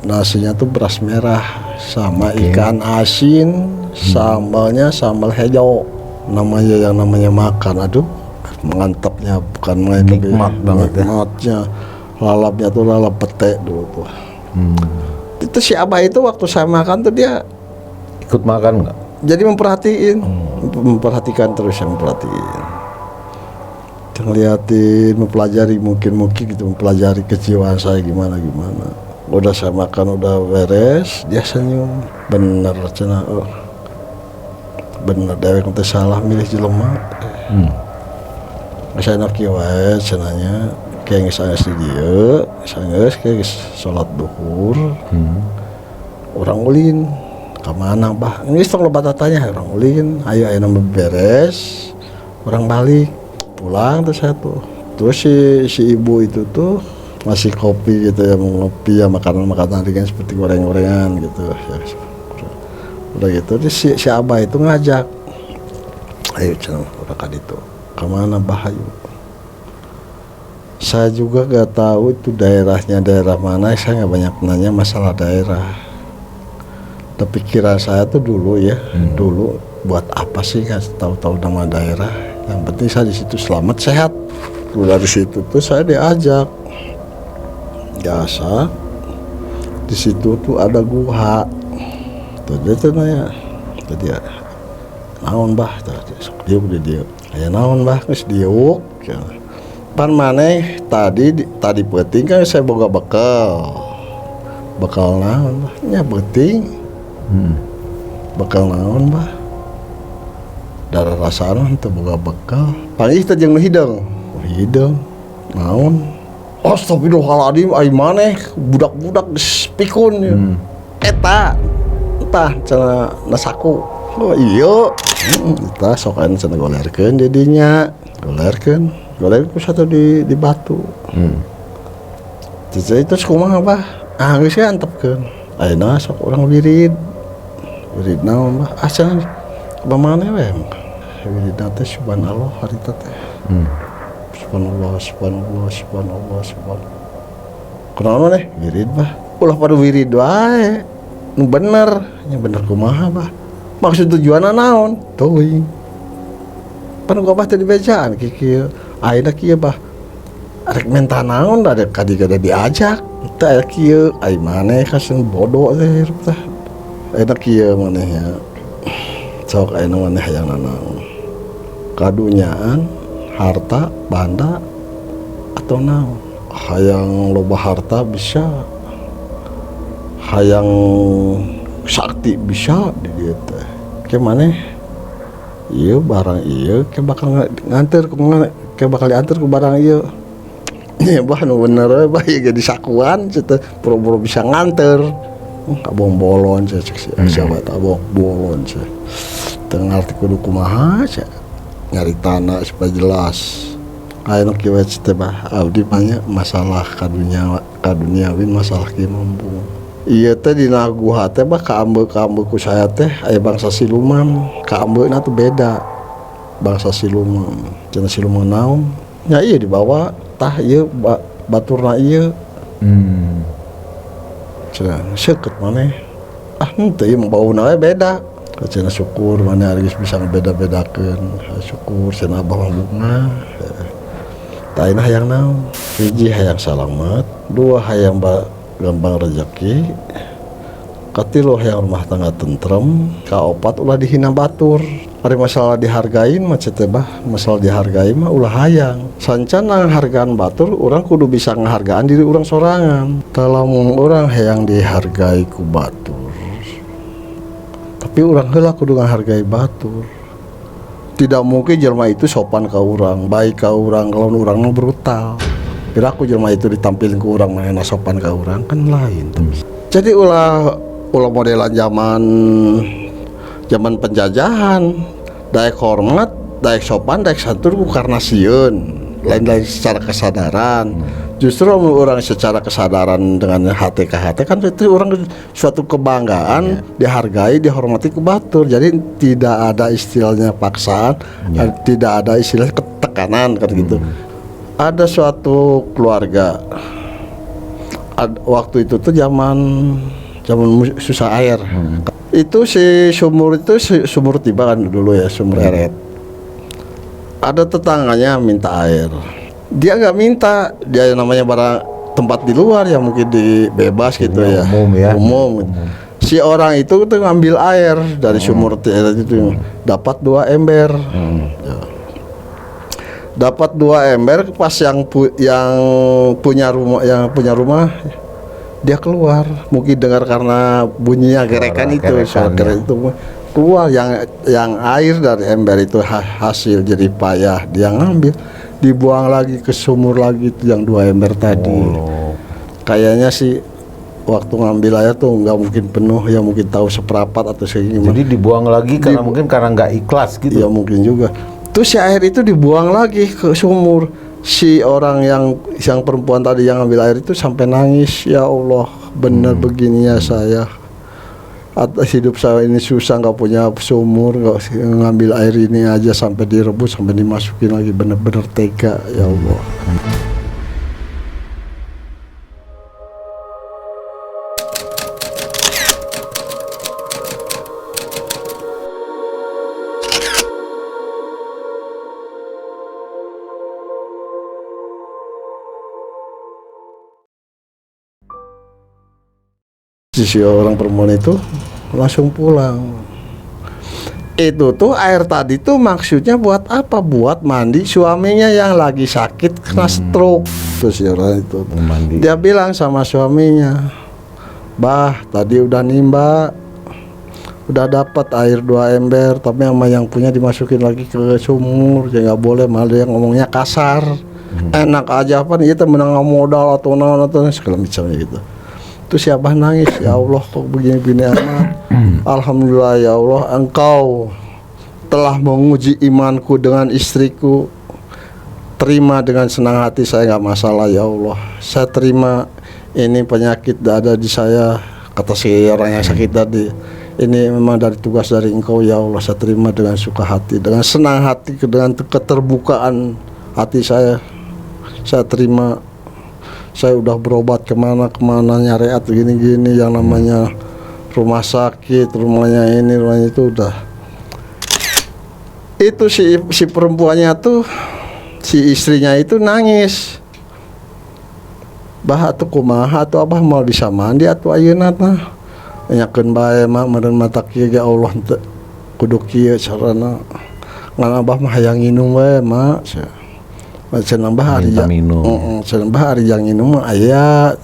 nasinya tuh beras merah sama ikan asin, sambalnya sambal hijau. Namanya makan, aduh mantapnya, bukan main. Nikmat banget ya. Nikmatnya, lalapnya tuh lalap pete dulu tuh. Itu si Abah itu waktu saya makan tuh dia Ikut makan nggak? jadi memperhatikan terus, yang memperhatiin, ngeliatin, mempelajari mungkin gitu, mempelajari kejiwaan saya gimana. Udah saya makan udah beres, dia senyum, bener cenah, bener dewek teh salah milih jelema. Saya nak kieu wae cenahnya, kayak saya di dieu, saya kayak salat duhur. Orang ulin ke mana bah? Ini sok loba tanya, orang ulin, ayo nama beres, orang balik pulang tuh saya tuh. Terus si ibu itu tuh masih kopi gitu ya, mau ngopi ya, makanan ringan seperti goreng-gorengan gitu ya. Udah gitu si Abah itu ngajak, ayo cenah udah kan itu kemana bah, ayo. Saya juga gak tahu itu daerahnya daerah mana, saya nggak banyak nanya masalah daerah. Tapi pikiran saya tuh dulu ya, dulu buat apa sih nggak tahu nama daerah. Yang penting saya di situ selamat sehat. Dari situ tuh saya diajak biasa. Di situ tuh ada gua. Tuh dia tuh nanya, jadi naon bah, dia udah dia. Kayak naon bah, geus diuk. Pan maneh tadi penting kan saya boga bekal naon bah, nya penting. Bekal naon bah, darah rasana teu boga bekal. Paling teh jeung hidung naon. Astagfirullahaladzim, ai maneh budak-budak geus pikun ya. Eta entah cenah nasaku. Oh iya, kita sok anu cenah golerkeun didinya, golerkeun ku satu di batu. Itu kumaha bah? Geus antepkeun. Ayeuna sok urang wirid naon bah, asal bagaimana we wirid teh subhanallah harita teh. Subhanallah. Kunaon maneh wirid bah, ulah pada wirid wae nu bener, nya bener kumaha bah, maksud tujuanna naon teuing pan gua bah teh dibejaan kieu ayeuna kieu bah, rek menta naon da kada diajak teh kieu ai maneh kasen bodoh teh tah. Enak kieu manehnya sok ayeuna maneh hayang nanaon kadunyaan harta banda atau naon, hayang loba harta bisa, hayang sakti bisa di dieu teh. Ke maneh ieu barang ieu ke bakal nganter ke bakal diantar ku barang ieu. Ya bah nu bener we bah ieu di sakuan cenah pura-pura bisa nganter. Abong bolon cek siapa abong bolon cek tengah arti kudu kumaha cek nyari tanah supaya jelas. Ayeuna kieu teh bah abdi banyak masalah kaduniawi masalah kieu mumpung. Ieu teh dina guha teh bah kaambeuk ku saya teh aya bangsa siluman, kaambeuna tuh beda bangsa siluman. Cenah siluman naon? Nya ieu dibawa tah ieu baturna ieu. Cenah seukeut maneh. Henteu ieu bauna we beda. Cenah syukur maneh geus bisa ngabeda-bedakeun. Syukur cenah Abah bunga. Taina hayang naon? Hiji hayang salamet, dua hayang gampang rezeki, katilu hayang rumah tangga tentrem, kaopat ulah dihina batur. Ari masalah dihargain mah teh bah, masalah dihargai mah ulah hayang. Sancana hargaan batur, urang kudu bisa ngahargaan diri urang sorangan. Talamun urang hayang dihargai ku batur, tapi urang heula kudu ngahargai batur. Tidak mungkin jelema itu sopan ka urang, baik ka urang kalau urang brutal. Piraku jelema itu ditampilin ku urang manehna sopan ka urang kan lain. Jadi ulah ulah modelan zaman penjajahan, daek hormat, daek sopan, daek santun karena sieun, lain-lain secara kesadaran. Justru orang secara kesadaran dengan hati ke hati kan itu orang suatu kebanggaan, dihargai, dihormati ke batur. Jadi tidak ada istilahnya paksaan, tidak ada istilah tekanan kan gitu. Ada suatu keluarga, waktu itu tuh zaman susah air. Itu si sumur tiba kan dulu ya, sumur eret. Ada tetangganya minta air. Dia nggak minta, dia namanya barang tempat di luar ya mungkin bebas gitu ya. Umum. Si orang itu tuh ngambil air dari sumur itu, dapat 2 ember. Dapat 2 ember, pas yang punya rumah dia keluar, mungkin dengar karena bunyinya gerekan itu, itu keluar yang air dari ember itu hasil jadi payah, dia ngambil, dibuang lagi ke sumur lagi itu yang 2 ember tadi. Kayaknya sih waktu ngambil air tuh nggak mungkin penuh ya, mungkin tahu seperempat atau segini. Jadi dibuang lagi karena mungkin karena nggak ikhlas gitu. Ya mungkin juga. Terus si air itu dibuang lagi ke sumur. Si orang yang perempuan tadi yang ngambil air itu sampai nangis, ya Allah, benar begini ya saya. Hidup saya ini susah, nggak punya sumur, nggak ngambil air ini aja sampai direbus, sampai dimasukin lagi, benar-benar tega, ya Allah. Si orang perempuan itu langsung pulang. Itu tuh air tadi tuh maksudnya buat apa? Buat mandi suaminya yang lagi sakit kena stroke. Terus si orang itu dia bilang sama suaminya, "Bah, tadi udah nimba, udah dapat air 2 ember, tapi sama yang punya dimasukin lagi ke sumur, ya nggak boleh." Malah yang ngomongnya kasar. Enak aja apa nih, kita menang modal atau naon atau segala macamnya gitu. Terus si Abah nangis, ya Allah kok begini-begini amat. Alhamdulillah ya Allah, Engkau telah menguji imanku dengan istriku. Terima dengan senang hati, saya nggak masalah ya Allah. Saya terima, ini penyakit ada di saya, kata si orang yang sakit tadi. Ini memang dari tugas dari Engkau ya Allah. Saya terima dengan suka hati, dengan senang hati, dengan keterbukaan hati saya terima. Saya udah berobat kemana nyariat gini-gini yang namanya rumah sakit, rumahnya ini, rumahnya itu udah. Itu si perempuannya tuh, si istrinya itu nangis. Bah atuh kumaha atuh Abah mau bisa mandi atuh ayeuna tah. Nyakeun bae mah meureun mata kieu ge Allah teu kudu kieu carana. Ngan Abah mah hayang nginum wae mak. Cenah Bah ari cenah Bah ari yang nginum mah aya.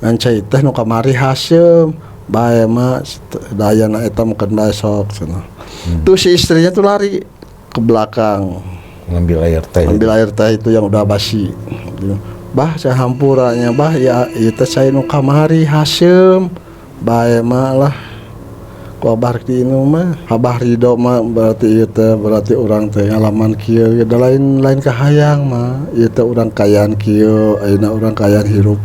Ngan cai teh nu kamari haseum. Bae mah dayana eta meukeun bae sok cenah. Tuh si istrinya tuh lari ke belakang ngambil air teh itu yang udah basi. Bah saya hampuranya Bah ya ieu teh saya nu kamari haseum. Bae mah lah ku Abah di inu mah Abah ridho mah berarti ieu teh berarti urang teh ngalaman kieu da lain kahayang mah ieu teh urang kayaan kieu ayeuna urang kayaan hirup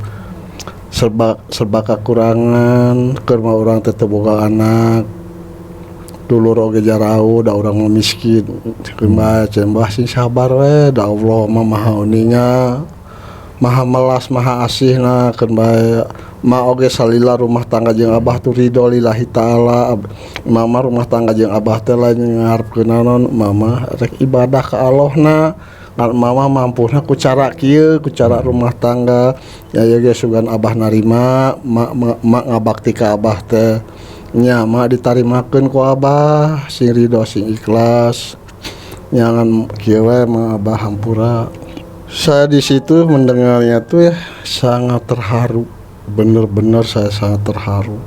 serba kakurangan keur mah urang teh teu boga anak dulur oge jarau da urang mah miskin kumaha cenah Bah sing sabar we da Allah mah maha uninga maha melas maha asihna keun bae ma oge salila rumah tangga jeung Abah tu ridho lillahi taala. Mama rumah tangga jeung Abah teh lain ngarepkeun naon, mama rek ibadah ka Allahna. Mama mampuna ku cara kieu, ku cara rumah tangga. Ya ge sugan Abah narima, mak ngabakti ka Abah teh. Nya mak ditarimakeun ku Abah, sing ridho sing ikhlas. Jangan kieu we mah Abah hampura. Saya di situ mendengarnya tuh ya sangat terharu. Benar-benar saya sangat terharu.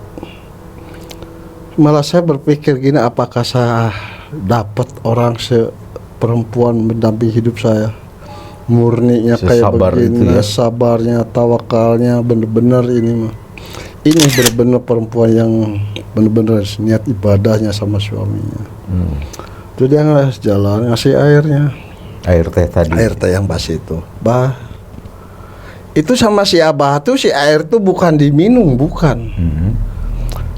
Malah saya berpikir gini, apakah saya dapat orang perempuan mendampingi hidup saya murninya kayak begini, ya? Sabarnya, tawakalnya, benar-benar ini mah ini benar-benar perempuan yang benar-benar niat ibadahnya sama suaminya. Itu dia jalan ngasih airnya, Air teh tadi. air teh yang basi itu. Bah, itu sama si Abah tuh si air tuh bukan diminum, bukan.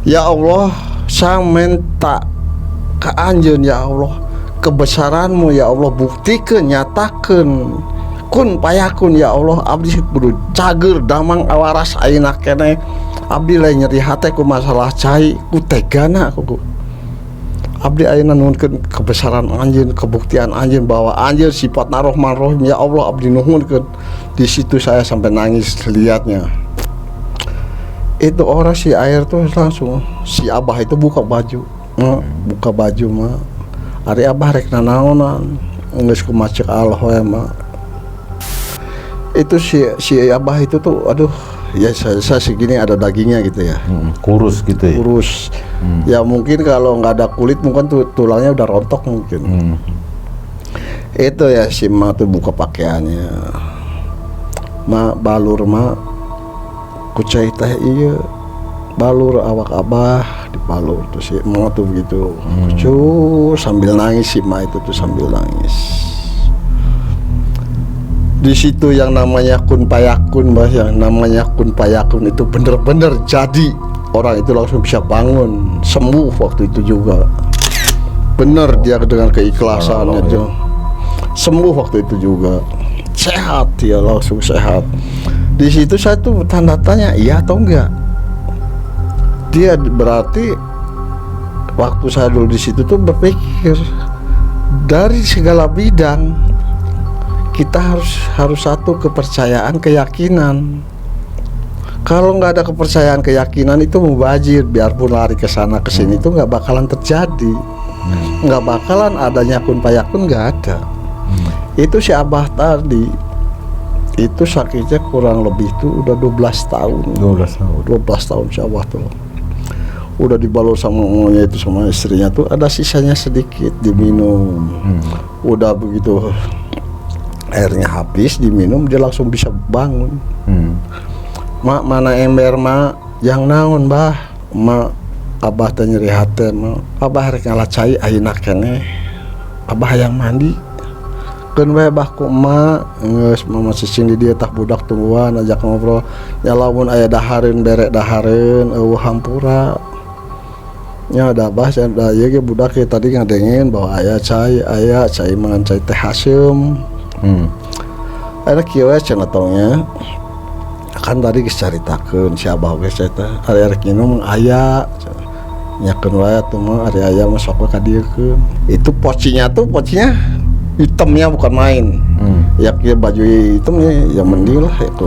Ya Allah, saya minta ke anjeun ya Allah, kebesaranmu ya Allah, buktikan, nyatakan, kun payakun ya Allah, abdi kudu cager damang awaras ayeuna keneh, abdi lain nyeri hati ku masalah cai, ku tegana ku abdi ayeuna nuhunkeun kebesaran anjeun, kebuktian anjeun bahwa anjeun sifatna Rahman Rahim ya Allah, abdi nuhunkeun. Di situ saya sampai nangis lihatnya. Itu orang si air tuh langsung si Abah itu buka baju, buka baju mah. Ari Abah rek nanaonan, geus kumacek alhoe mah. Itu si Abah itu tuh, aduh, ya saya segini ada dagingnya gitu ya. Kurus gitu ya. Kurus. Ya mungkin kalau nggak ada kulit mungkin tuh tulangnya udah rontok mungkin. Itu ya si Ma tuh buka pakaiannya. Ma balur ma kucai teh iya balur awak Abah di balur tuh si Ma tuh begitu. Sambil nangis si Ma itu tuh sambil nangis. Di situ yang namanya kun payakun, Mbah, yang namanya kun payakun itu bener-bener jadi. Orang itu langsung bisa bangun, sembuh waktu itu juga. Bener dia dengan keikhlasannya tuh. Sembuh waktu itu juga. Sehat dia, langsung sehat. Di situ saya tuh tanda tanya iya atau enggak. Dia berarti waktu saya dulu di situ tuh berpikir dari segala bidang kita harus satu kepercayaan, keyakinan. Kalau nggak ada kepercayaan, keyakinan itu mubazir, biarpun lari ke sana ke sini itu nggak bakalan terjadi, nggak bakalan adanya kun payakun, nggak ada. Itu si Abah tadi itu sakitnya kurang lebih tuh udah 12 tahun. 12 tahun si Abah tuh. Udah dibalur sama omongnya itu sama istrinya tuh ada sisanya sedikit diminum. Udah begitu airnya habis diminum dia langsung bisa bangun. Mak mana ember mak yang naon bah mak Abah teh nyeri hati mak Abah rek ngalacai ayeuna keneh Abah yang mandi keun we bah ku emak geus mama cicing di dieu tah budak tungguan ajak ngobrol nya lamun aya dahareun berek dahareun eueuh hampura nya da bah da ieu ge budak ge tadi ngadengin bahwa aya cai mangan cai teh Hasyim. Ada kieu we cenah tongnya kan tadi geus caritakeun si Abah geus eta ari rek minum aya nyakeun wae atuh mah ari aya mah sok we ka dieu keun. Itu pocinya hitamnya bukan main. Ya kieu baju hitamnya ya mending lah itu.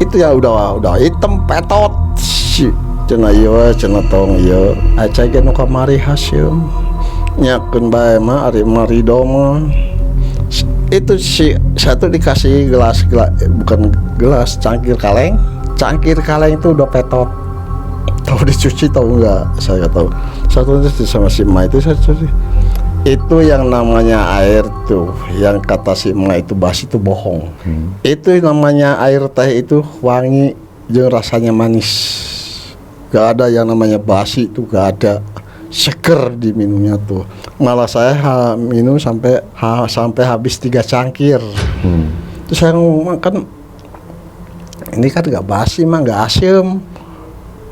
Itu ya udah hitam petot si cenah ieu we cenah tong ieu acai ge nu kamari Hasyim nyakeun bae mah ari Marido mah. Itu si satu dikasih gelas bukan gelas cangkir kaleng itu udah petot, tahu dicuci tahu enggak saya nggak tahu. Satu itu sama si Ma itu saya cuci. Itu yang namanya air tuh yang kata si Ma itu basi itu bohong. Itu namanya air teh itu wangi jeung rasanya manis, gak ada yang namanya basi itu, gak ada. Seger diminumnya tuh, malah saya minum sampai habis 3 cangkir. Terus saya ngomong kan ini kan gak basi mah gak Hasyim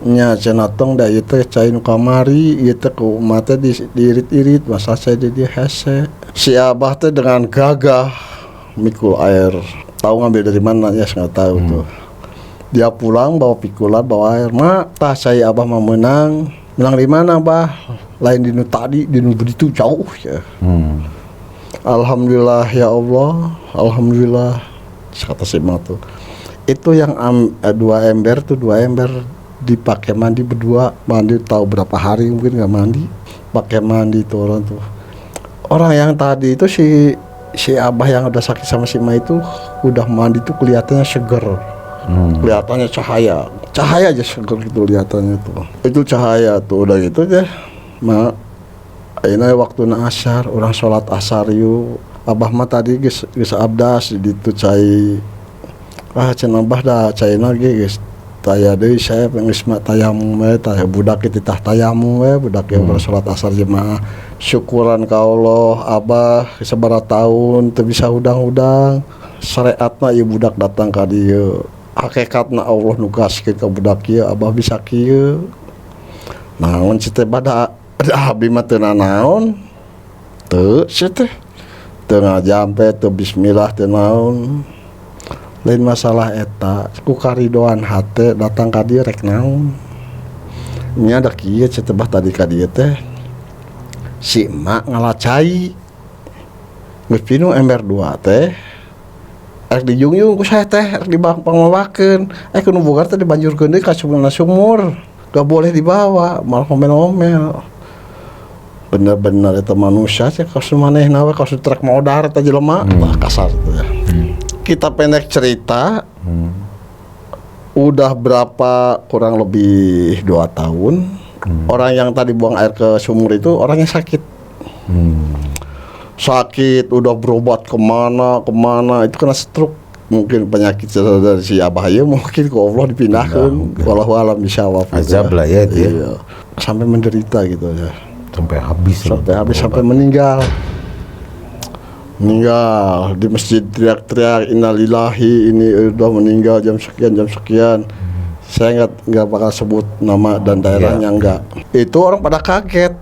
nya cenah tong da ieu teh cai nu kamari ieu teh ku mata diirit-irit masa saya di hese. Si Abah teh dengan gagah mikul air, tahu ngambil dari mana ya nggak tahu tuh. Dia pulang bawa pikulan bawa air, mak tah saya Abah mah menang di mana bah? Lain dinu tadi, dinu begitu jauh ya. Alhamdulillah ya Allah, alhamdulillah. Kata si Ma tuh. Itu yang 2 ember dipakai mandi berdua, mandi tahu berapa hari mungkin nggak mandi, pakai mandi tuh orang tuh. Orang yang tadi itu si Abah yang udah sakit sama si Ma itu udah mandi tuh kelihatannya seger. Kelihatannya cahaya aja seger gitu kelihatannya tuh. Itu cahaya tuh udah gitu deh. Ma ini waktu asar orang sholat asar yuk. Abah mah tadi geus abdas di tu cai cenah Abah dah cai lagi geus taya deui saya geus mah tayamum we taya budak itu tah tayamum we budak yang salat asar jemaah syukuran ka Allah abah sabaraha tahun teu bisa hudang-hudang syariatna ieu budak datang ka dieu hakikatna Allah nugaskeun ka budak ieu abah bisa kieu naon si teh bada abi mah teu nanaon teu si teh teu ngajampe teu bismillah teu naon lain masalah eta ku karidoan hate datang ka dieu rek naon nya da kieu cenah tadi ka dieu teh si emak ngalacai geus pinu ember 2 teh rek dijungjung ku saya teh rek dipangmawakeun kudu bogar teh dibanjurkeun deui ka sumur gak boleh dibawa malah ngomel-ngomel bener-bener eta manusia teh kasus manehna we kasus trek modar eta jelema kasar teh ya. Kita pendek cerita udah berapa kurang lebih 2 tahun orang yang tadi buang air ke sumur itu orangnya sakit sakit udah berobat kemana itu kena stroke mungkin penyakit dari si abah ya mungkin ke Allah dipindahkan walau alam bisyawab azab lah ya itu iya. Sampai menderita gitu ya sampai habis sampai meninggal di masjid teriak-teriak innalillahi ini udah meninggal jam sekian saya nggak bakal sebut nama dan daerahnya enggak itu orang pada kaget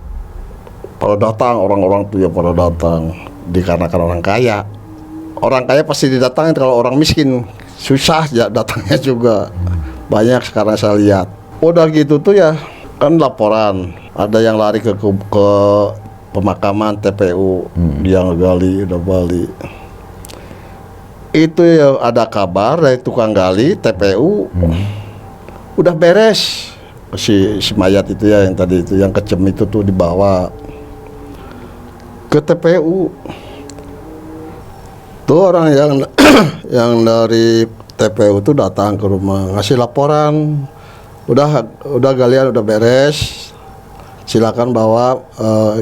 pada datang orang-orang tuh ya pada datang dikarenakan orang kaya pasti didatangin kalau orang miskin susah ya datangnya juga banyak sekarang saya lihat udah gitu tuh ya kan laporan ada yang lari ke pemakaman TPU dia ngegali udah balik itu ya ada kabar dari tukang gali TPU udah beres si mayat itu ya yang tadi itu yang kecem itu tuh dibawa ke TPU tuh orang yang dari TPU tuh datang ke rumah ngasih laporan udah galian udah beres silakan bawa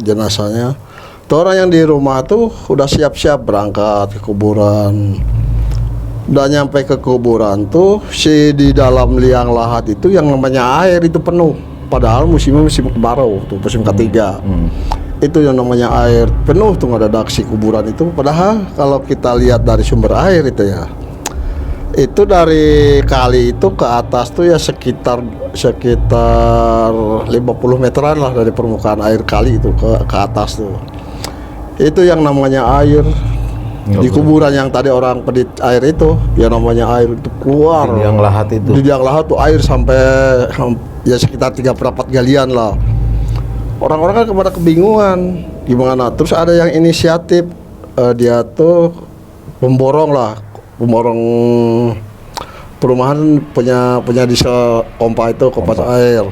jenazahnya. Tuh orang yang di rumah tuh udah siap-siap berangkat ke kuburan. Udah nyampe ke kuburan tuh si di dalam liang lahat itu yang namanya air itu penuh. Padahal musim kemarau tuh musim ketiga. Itu yang namanya air penuh tuh ngedadak si kuburan itu. Padahal kalau kita lihat dari sumber air itu ya. Itu dari kali itu ke atas tuh ya sekitar 50 meteran lah dari permukaan air kali itu ke atas tuh. Itu yang namanya air di kuburan yang tadi orang pedit air itu, yang namanya air itu keluar. Di liang lahat itu. Di liang lahat tuh air sampai ya sekitar 3/4 galian lah. Orang-orang kan kepada kebingungan gimana. Terus ada yang inisiatif dia tuh pemborong perumahan punya diesel pompa itu kompas air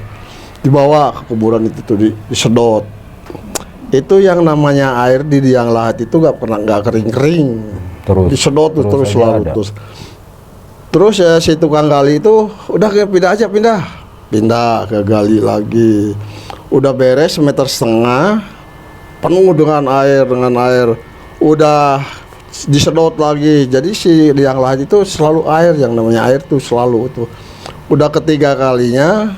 dibawa ke kuburan itu tuh disedot itu yang namanya air di liang lahat itu nggak kering terus disedot terus selalu terus ya si tukang gali itu udah pindah ke gali lagi udah beres 1,5 meter penuh dengan air udah disedot lagi jadi si liang lahat itu selalu air yang namanya air tuh selalu tuh udah ketiga kalinya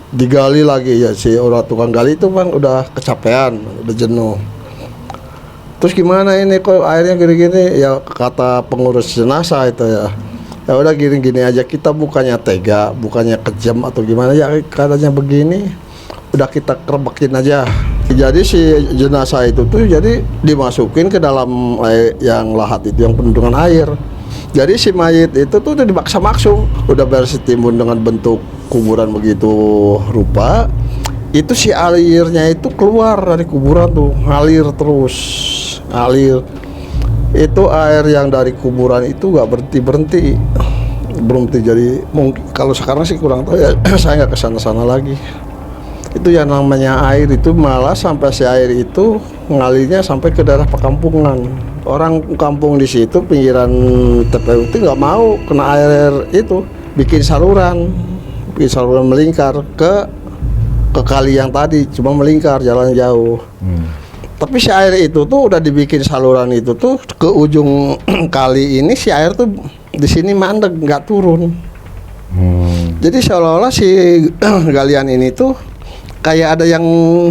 digali lagi ya si orang tukang gali itu kan udah kecapean udah jenuh terus gimana ini kok airnya gini-gini ya kata pengurus jenazah itu ya udah gini-gini aja kita bukannya tega bukannya kejam atau gimana ya katanya begini udah kita kerbekin aja. Jadi si jenazah itu tuh jadi dimasukin ke dalam yang lahat itu yang penuh dengan air. Jadi si mayit itu tuh udah dibaksa maksum, udah bersetimbun dengan bentuk kuburan begitu rupa. Itu si alirnya itu keluar dari kuburan tuh, ngalir terus, ngalir. Itu air yang dari kuburan itu nggak berhenti. Jadi mungkin kalau sekarang sih kurang tahu ya, saya nggak kesana-sana lagi. Itu yang namanya air itu malah sampai si air itu ngalirnya sampai ke daerah perkampungan. Orang kampung di situ pinggiran TPU itu nggak mau kena air itu, bikin saluran melingkar ke kali yang tadi, cuma melingkar jalan jauh. Tapi si air itu tuh udah dibikin saluran itu tuh ke ujung kali ini si air tuh di sini mandek nggak turun. Jadi seolah-olah si galian ini tuh kayak ada yang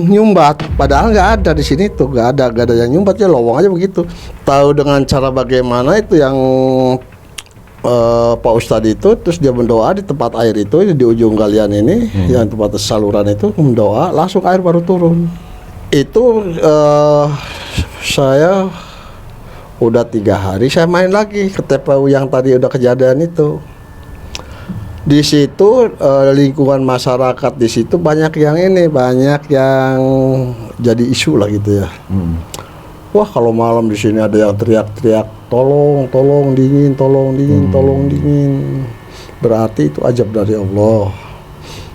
nyumbat, padahal nggak ada di sini tuh, nggak ada yang nyumbat, ya lowong aja begitu. Tahu dengan cara bagaimana itu yang Pak Ustadz itu, terus dia mendoa di tempat air itu di ujung galian ini, yang tempat saluran itu, mendoa langsung air baru turun. Itu saya udah 3 hari saya main lagi ke TPU yang tadi udah kejadian itu. Di situ lingkungan masyarakat di situ banyak yang jadi isu lah gitu ya. Wah, kalau malam di sini ada yang teriak-teriak, tolong dingin, tolong dingin. Berarti itu ajab dari Allah.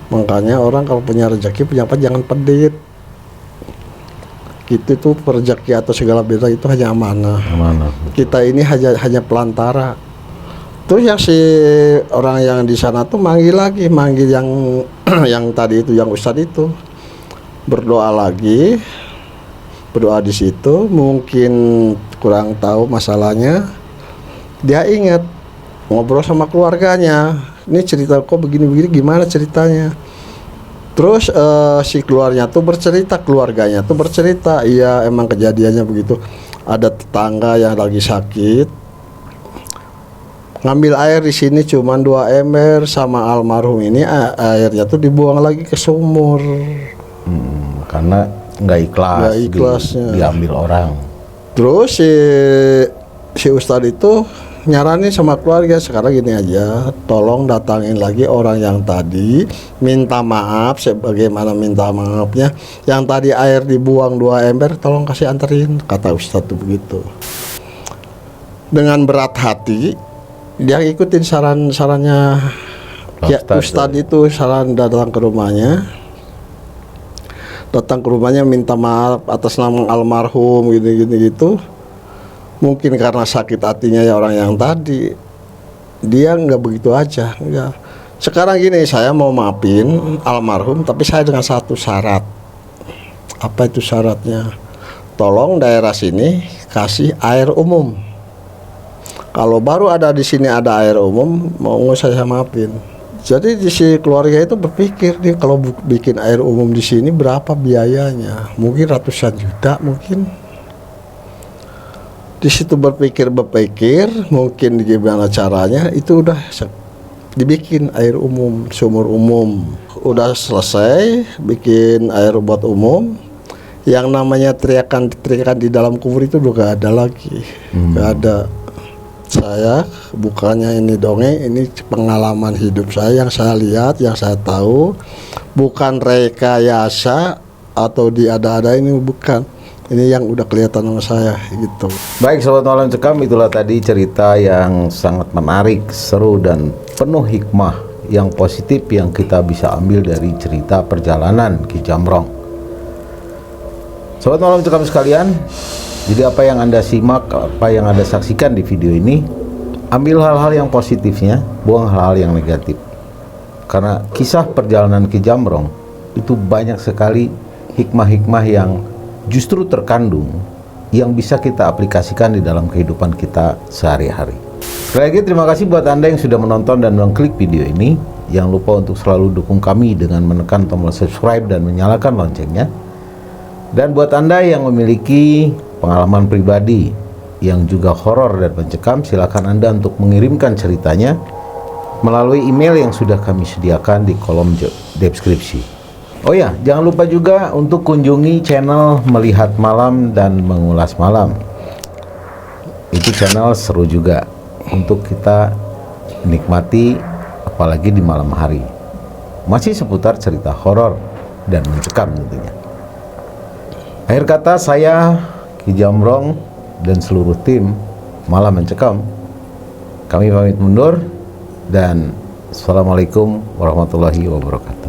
Makanya orang kalau punya rezeki, punya apa, jangan pedit. Gitu tuh, rezeki atau segala beda itu hanya amanah. Kita ini hanya pelantara. Terus yang si orang yang di sana tuh manggil yang yang tadi itu, yang Ustadz itu, berdoa lagi, berdoa di situ. Mungkin kurang tahu masalahnya, dia ingat ngobrol sama keluarganya, ini cerita kok begini-begini, gimana ceritanya. Terus si keluarganya tuh bercerita, iya emang kejadiannya begitu. Ada tetangga yang lagi sakit, ngambil air di sini cuma 2 ember, sama almarhum ini airnya tuh dibuang lagi ke sumur. Karena nggak ikhlasnya diambil orang. Terus si Ustadz itu nyaranin sama keluarga, sekarang gini aja, tolong datangin lagi orang yang tadi, minta maaf sebagaimana minta maafnya. Yang tadi air dibuang 2 ember, tolong kasih anterin, kata Ustadz tuh begitu. Dengan berat hati dia ikutin sarannya ya, Ustadz itu, saran datang ke rumahnya, minta maaf atas nama almarhum gitu. Mungkin karena sakit hatinya ya orang yang tadi, dia nggak begitu aja. Enggak. Sekarang gini, saya mau maafin almarhum, tapi saya dengan satu syarat. Apa itu syaratnya? Tolong daerah sini kasih air umum. Kalau baru ada di sini ada air umum, mau saya maafin. Jadi di si keluarga itu berpikir, nih kalau bikin air umum di sini berapa biayanya? Mungkin ratusan juta mungkin. Di situ berpikir mungkin gimana caranya, itu udah dibikin air umum, sumur umum. Udah selesai bikin air buat umum. Yang namanya teriakan di dalam kubur itu udah gak ada lagi. Gak ada. Saya bukannya ini dongeng, ini pengalaman hidup saya yang saya lihat, yang saya tahu, bukan rekayasa atau diada-ada, ini bukan. Ini yang udah kelihatan sama saya gitu. Baik Sobat Malam Cekam, itulah tadi cerita yang sangat menarik, seru dan penuh hikmah yang positif yang kita bisa ambil dari cerita perjalanan Ki Jamrong. Sobat Malam Cekam sekalian, jadi apa yang Anda simak, apa yang Anda saksikan di video ini, ambil hal-hal yang positifnya, buang hal-hal yang negatif. Karena kisah perjalanan Ki Jamrong itu banyak sekali hikmah-hikmah yang justru terkandung, yang bisa kita aplikasikan di dalam kehidupan kita sehari-hari. Sekali lagi terima kasih buat Anda yang sudah menonton dan mengklik video ini. Jangan lupa untuk selalu dukung kami dengan menekan tombol subscribe dan menyalakan loncengnya. Dan buat Anda yang memiliki pengalaman pribadi yang juga horor dan mencekam, silakan Anda untuk mengirimkan ceritanya melalui email yang sudah kami sediakan di kolom deskripsi. Oh ya, jangan lupa juga untuk kunjungi channel Melihat Malam dan Mengulas Malam. Itu channel seru juga untuk kita nikmati, apalagi di malam hari. Masih seputar cerita horor dan mencekam tentunya. Akhir kata, saya Ki Jamrong dan seluruh tim Malam Mencekam, kami pamit mundur dan Assalamualaikum warahmatullahi wabarakatuh.